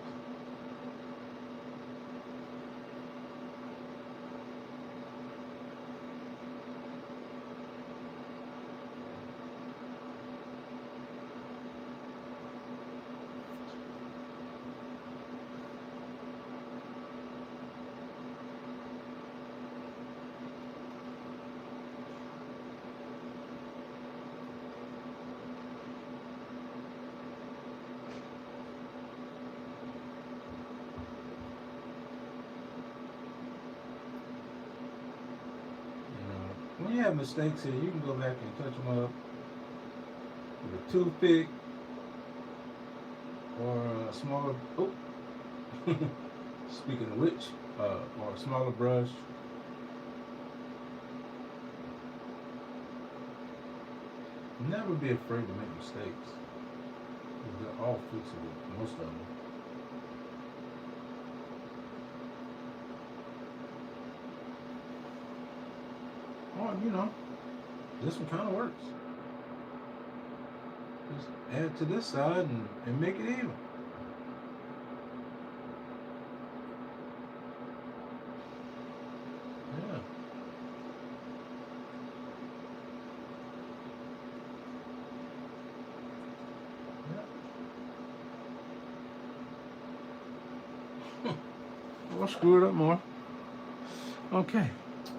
When you have mistakes here, you can go back and touch them up with a toothpick or a smaller. Oh, speaking of which, or a smaller brush. Never be afraid to make mistakes. They're all fixable, most of them. Or, this one kind of works. Just add to this side and make it even. Yeah. Yeah. We'll screw it up more. Okay.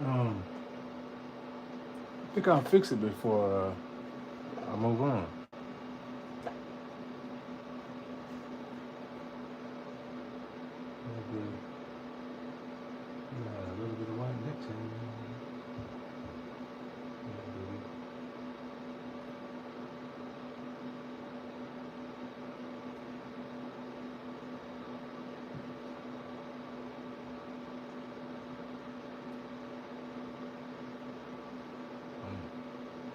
I think I'll fix it before I move on. A little bit of white neck tan.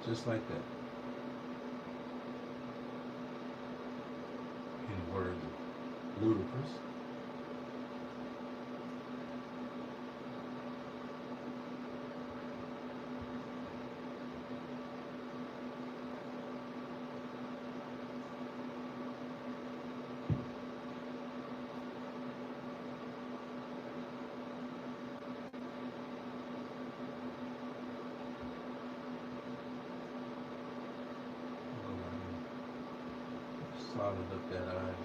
Just like that. In words of ludicrous. Solid up that eye again.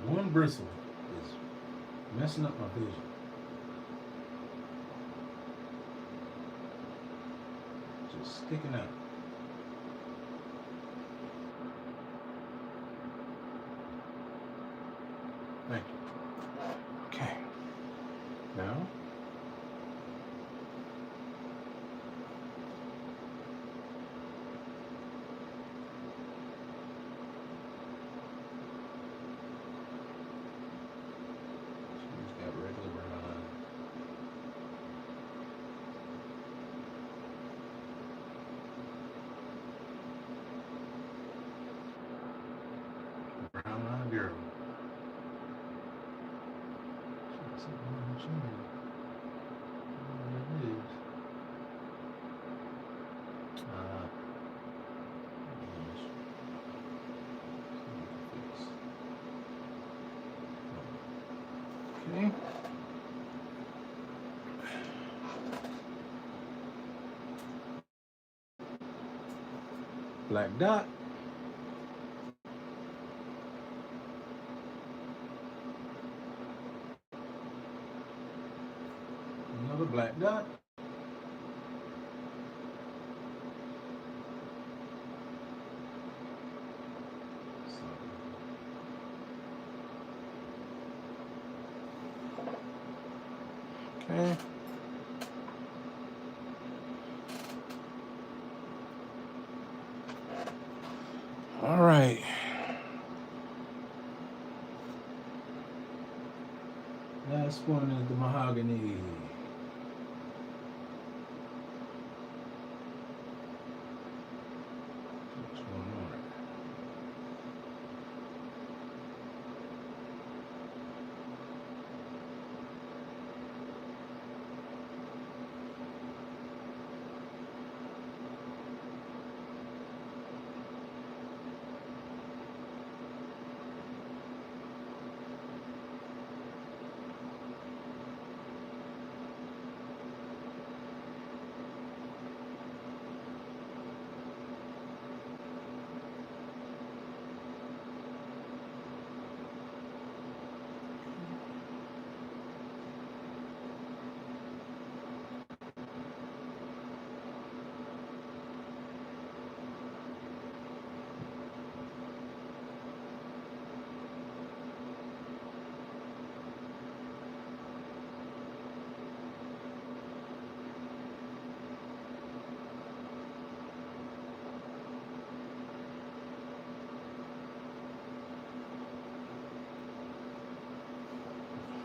One bristle is messing up my vision. sticking out. Thank you. Okay. Now, she's got regular brown line. Brown line girl. She got something on her chin. I don't know what it is. Okay. Black dot. Another black dot. Okay. All right. Last one is the mahogany. What's going on?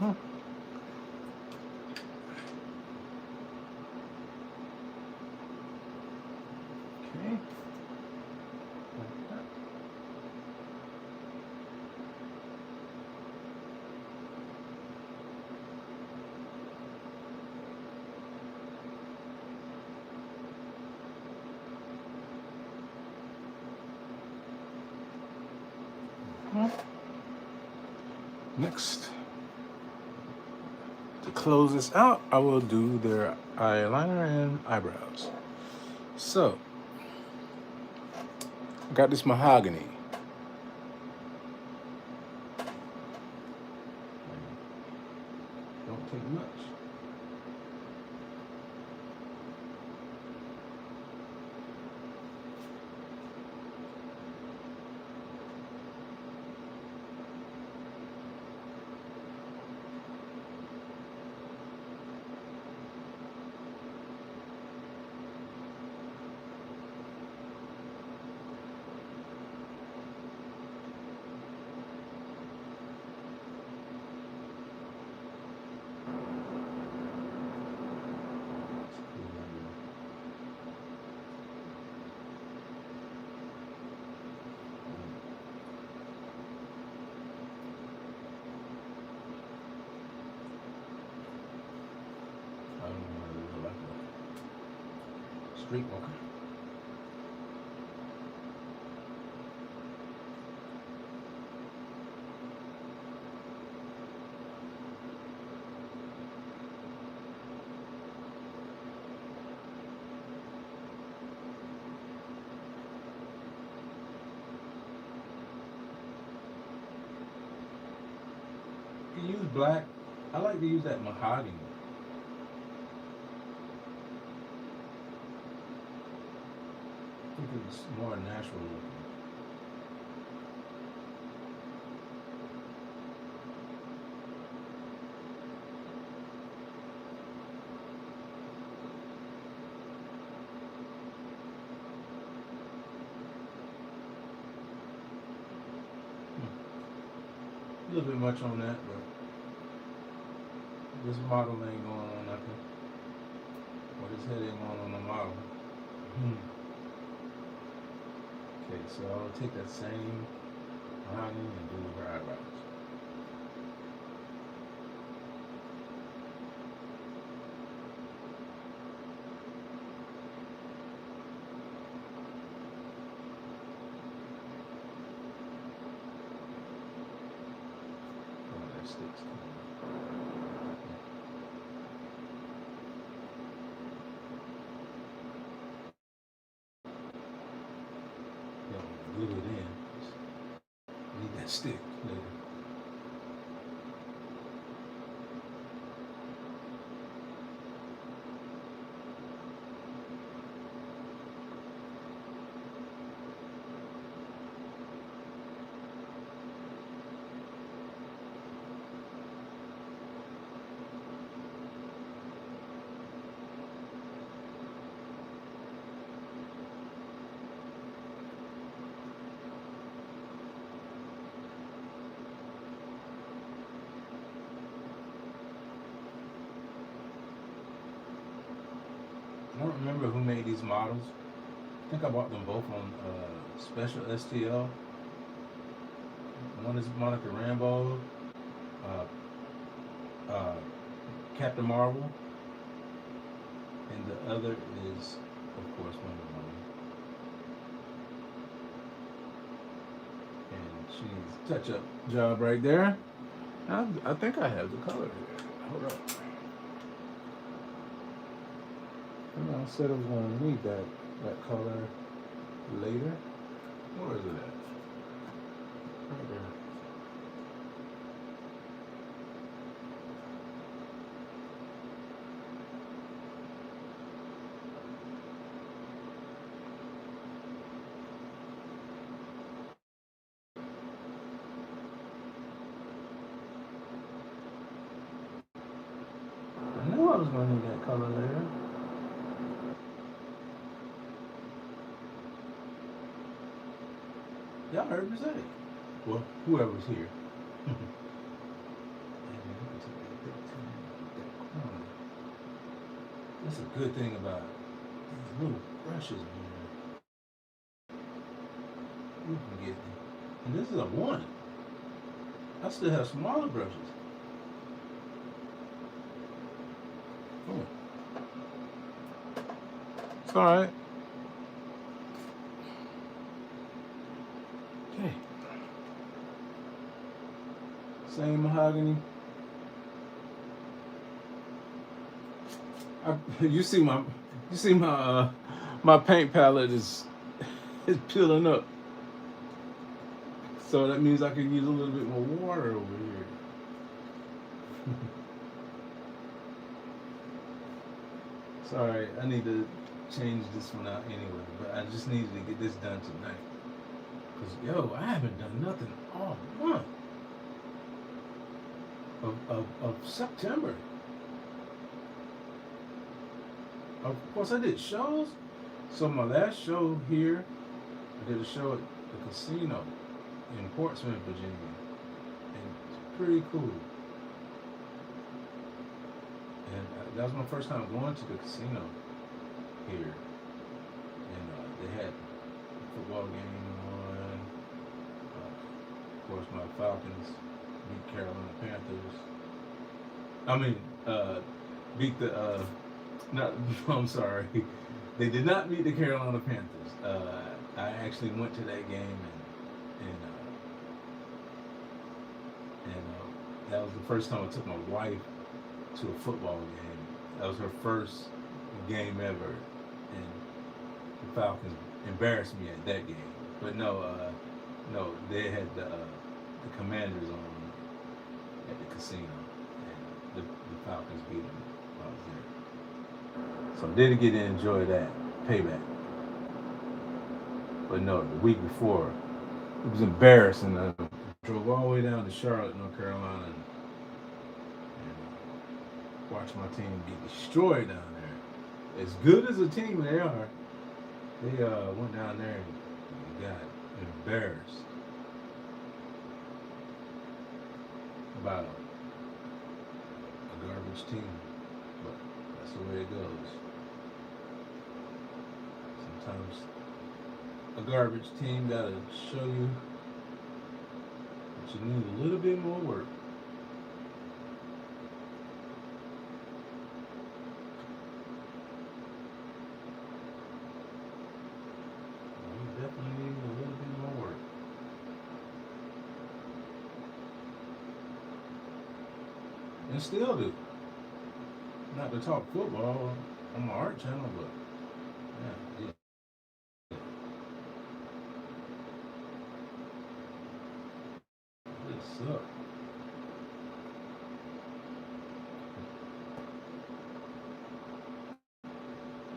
Huh. Okay. Huh. Next, to close this out, I will do their eyeliner and eyebrows. So, I got this mahogany. Don't take much. I don't know what it look like. Streetwalker. You use black. I like to use that mahogany. think it's more natural looking. A little bit much on that, but this model ain't going on nothing. Or this head ain't going on the model. Okay, so I'll take that same mahogany and do her eyebrows. Oh, that sticks. Glue it in. Need that stick later. I don't remember who made these models. I think I bought them both on special STL. One is Monica Rambeau, uh, Captain Marvel, and the other is, of course, Wonder Woman. And she needs a touch-up job right there. I think I have the color here. Hold up. I said I was going to need that color later. Where is it at? Right there. I knew I was going to need that color later. Y'all heard me say it. Well, whoever's here. That's a good thing about these little brushes, man. You can get them. And this is a one. I still have smaller brushes. Oh. It's alright. Okay. Same mahogany. You see my paint palette is peeling up. So that means I can use a little bit more water over here. Sorry, I need to change this one out anyway, but I just needed to get this done tonight. Cause yo, I haven't done nothing all month of September. Of course, I did shows. So my last show here, I did a show at the casino in Portsmouth, Virginia, and it's pretty cool. And that was my first time going to the casino here, and they had a football game on. Of course, my Falcons beat Carolina Panthers. I mean, beat the. Not, I'm sorry. They did not beat the Carolina Panthers. I actually went to that game and that was the first time I took my wife to a football game. That was her first game ever, and the Falcons embarrassed me at that game. But no, they had the Commanders on at the casino, and the Falcons beat them while I was there. So I did get to enjoy that payback. but no, the week before. It was embarrassing. I drove all the way down to Charlotte, North Carolina, and watched my team get destroyed down there. As good as a team they are, they went down there and got embarrassed by a garbage team. But that's the way it goes. Sometimes a garbage team gotta show you that you need a little bit more work. You definitely need a little bit more work. And still do. Not to talk football on my art channel, but yeah, it sucks.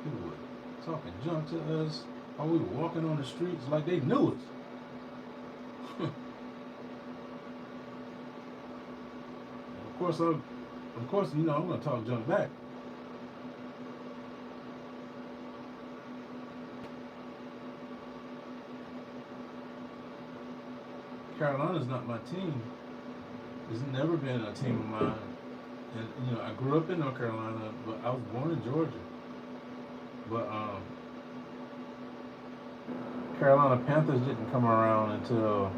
People were talking junk to us while we were walking on the streets like they knew us. Of course, I'm gonna talk junk back. Carolina's not my team. It's never been a team of mine. And I grew up in North Carolina, but I was born in Georgia. But Carolina Panthers didn't come around until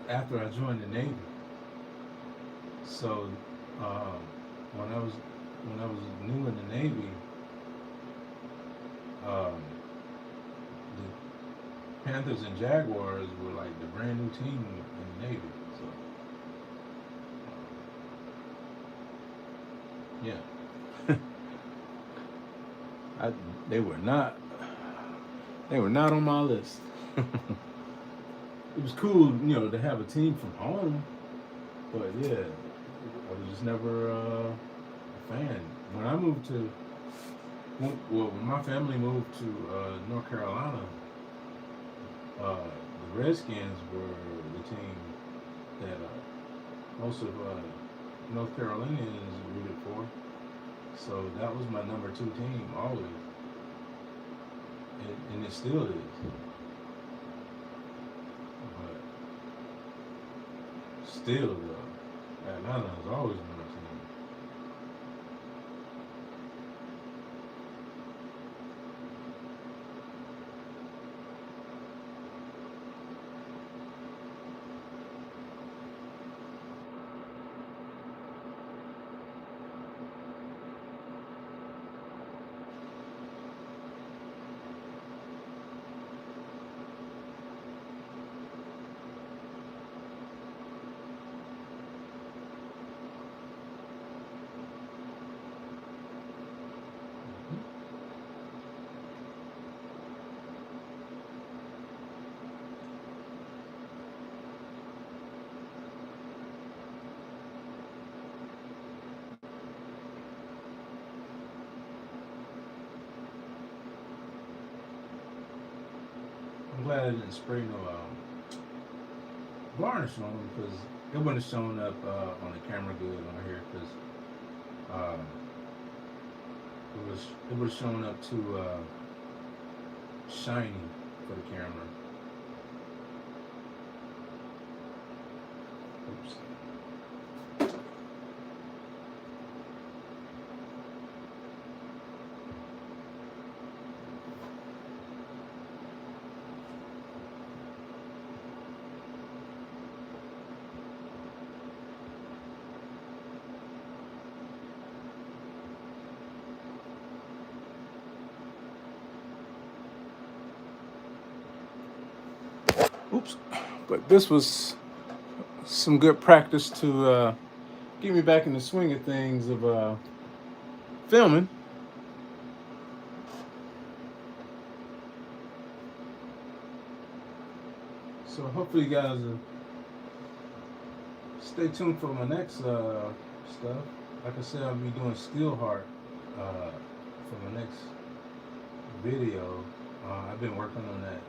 after I joined the Navy. So um, when I was new in the Navy, um, the Panthers and Jaguars were like the brand new team in the Navy. So yeah, I, they were not on my list. It was cool, to have a team from home, but yeah, I was just never a fan. When I moved to, when my family moved to North Carolina, the Redskins were the team that most of North Carolinians rooted for. So that was my number two team always, and it still is. But still, though, Atlanta has always been my team. I'm glad I didn't spray no varnish on them because it wouldn't have shown up on the camera good on here because um, it would have shown up too shiny for the camera. Oops. Oops. But this was some good practice to get me back in the swing of things of filming. So hopefully you guys stay tuned for my next stuff. Like I said, I'll be doing Steelheart for my next video. I've been working on that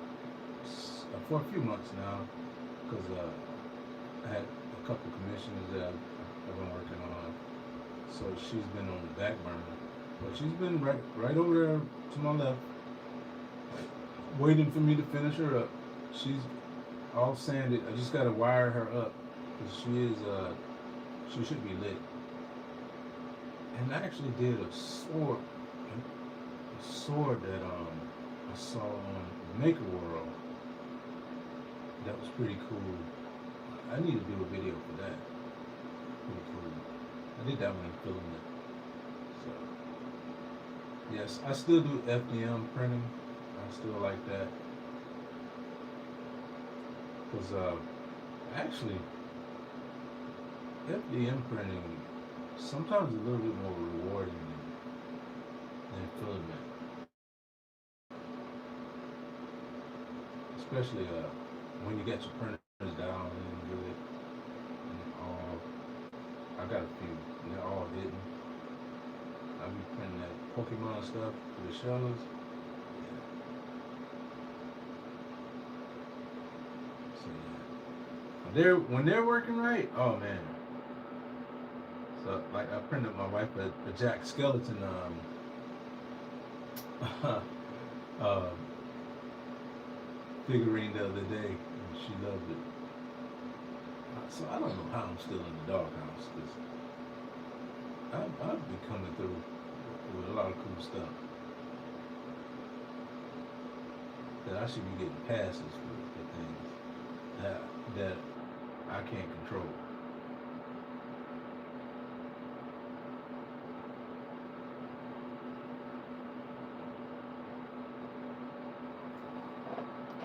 for a few months now because I had a couple commissions that I've been working on. So she's been on the back burner, but she's been right over there to my left, waiting for me to finish her up. She's all sanded. I just gotta wire her up because she should be lit. And I actually did a sword that I saw on Maker World. That was pretty cool. I need to do a video for that. Pretty cool. I did that one in filament. So yes, I still do FDM printing. I still like that because actually FDM printing sometimes a little bit more rewarding than filament, especially when you get your printers down and good and all. I got a few, and they're all hidden. I be printing that Pokemon stuff for the shows. Yeah. So yeah, when they're working right, oh man. So like I printed my wife a Jack Skeleton uh, figurine the other day, and she loved it. So I don't know how I'm still in the doghouse because I've been coming through with a lot of cool stuff that I should be getting passes for things that I can't control.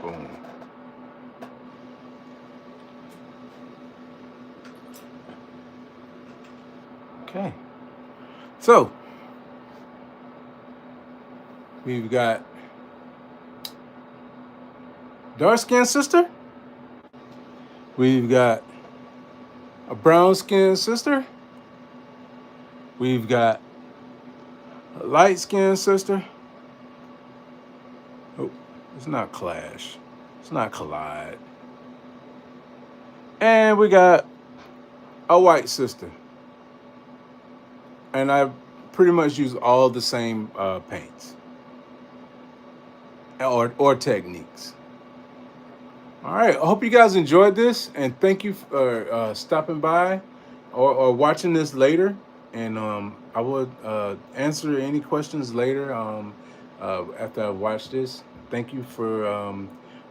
Boom. Okay. So we've got dark skinned sister. We've got a brown skinned sister. We've got a light skinned sister. Oh, it's not clash. It's not collide. And we got a white sister. And I pretty much use all the same paints or techniques. All right, I hope you guys enjoyed this, and thank you for stopping by or watching this later. And I will answer any questions later after I watch this. Thank you for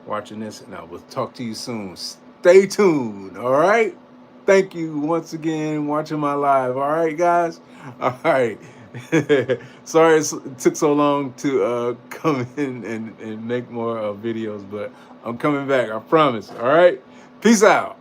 watching this, and I will talk to you soon. Stay tuned, all right? Thank you once again watching my live. All right, guys? All right. Sorry it took so long to come in and make more videos, but I'm coming back. I promise. All right? Peace out.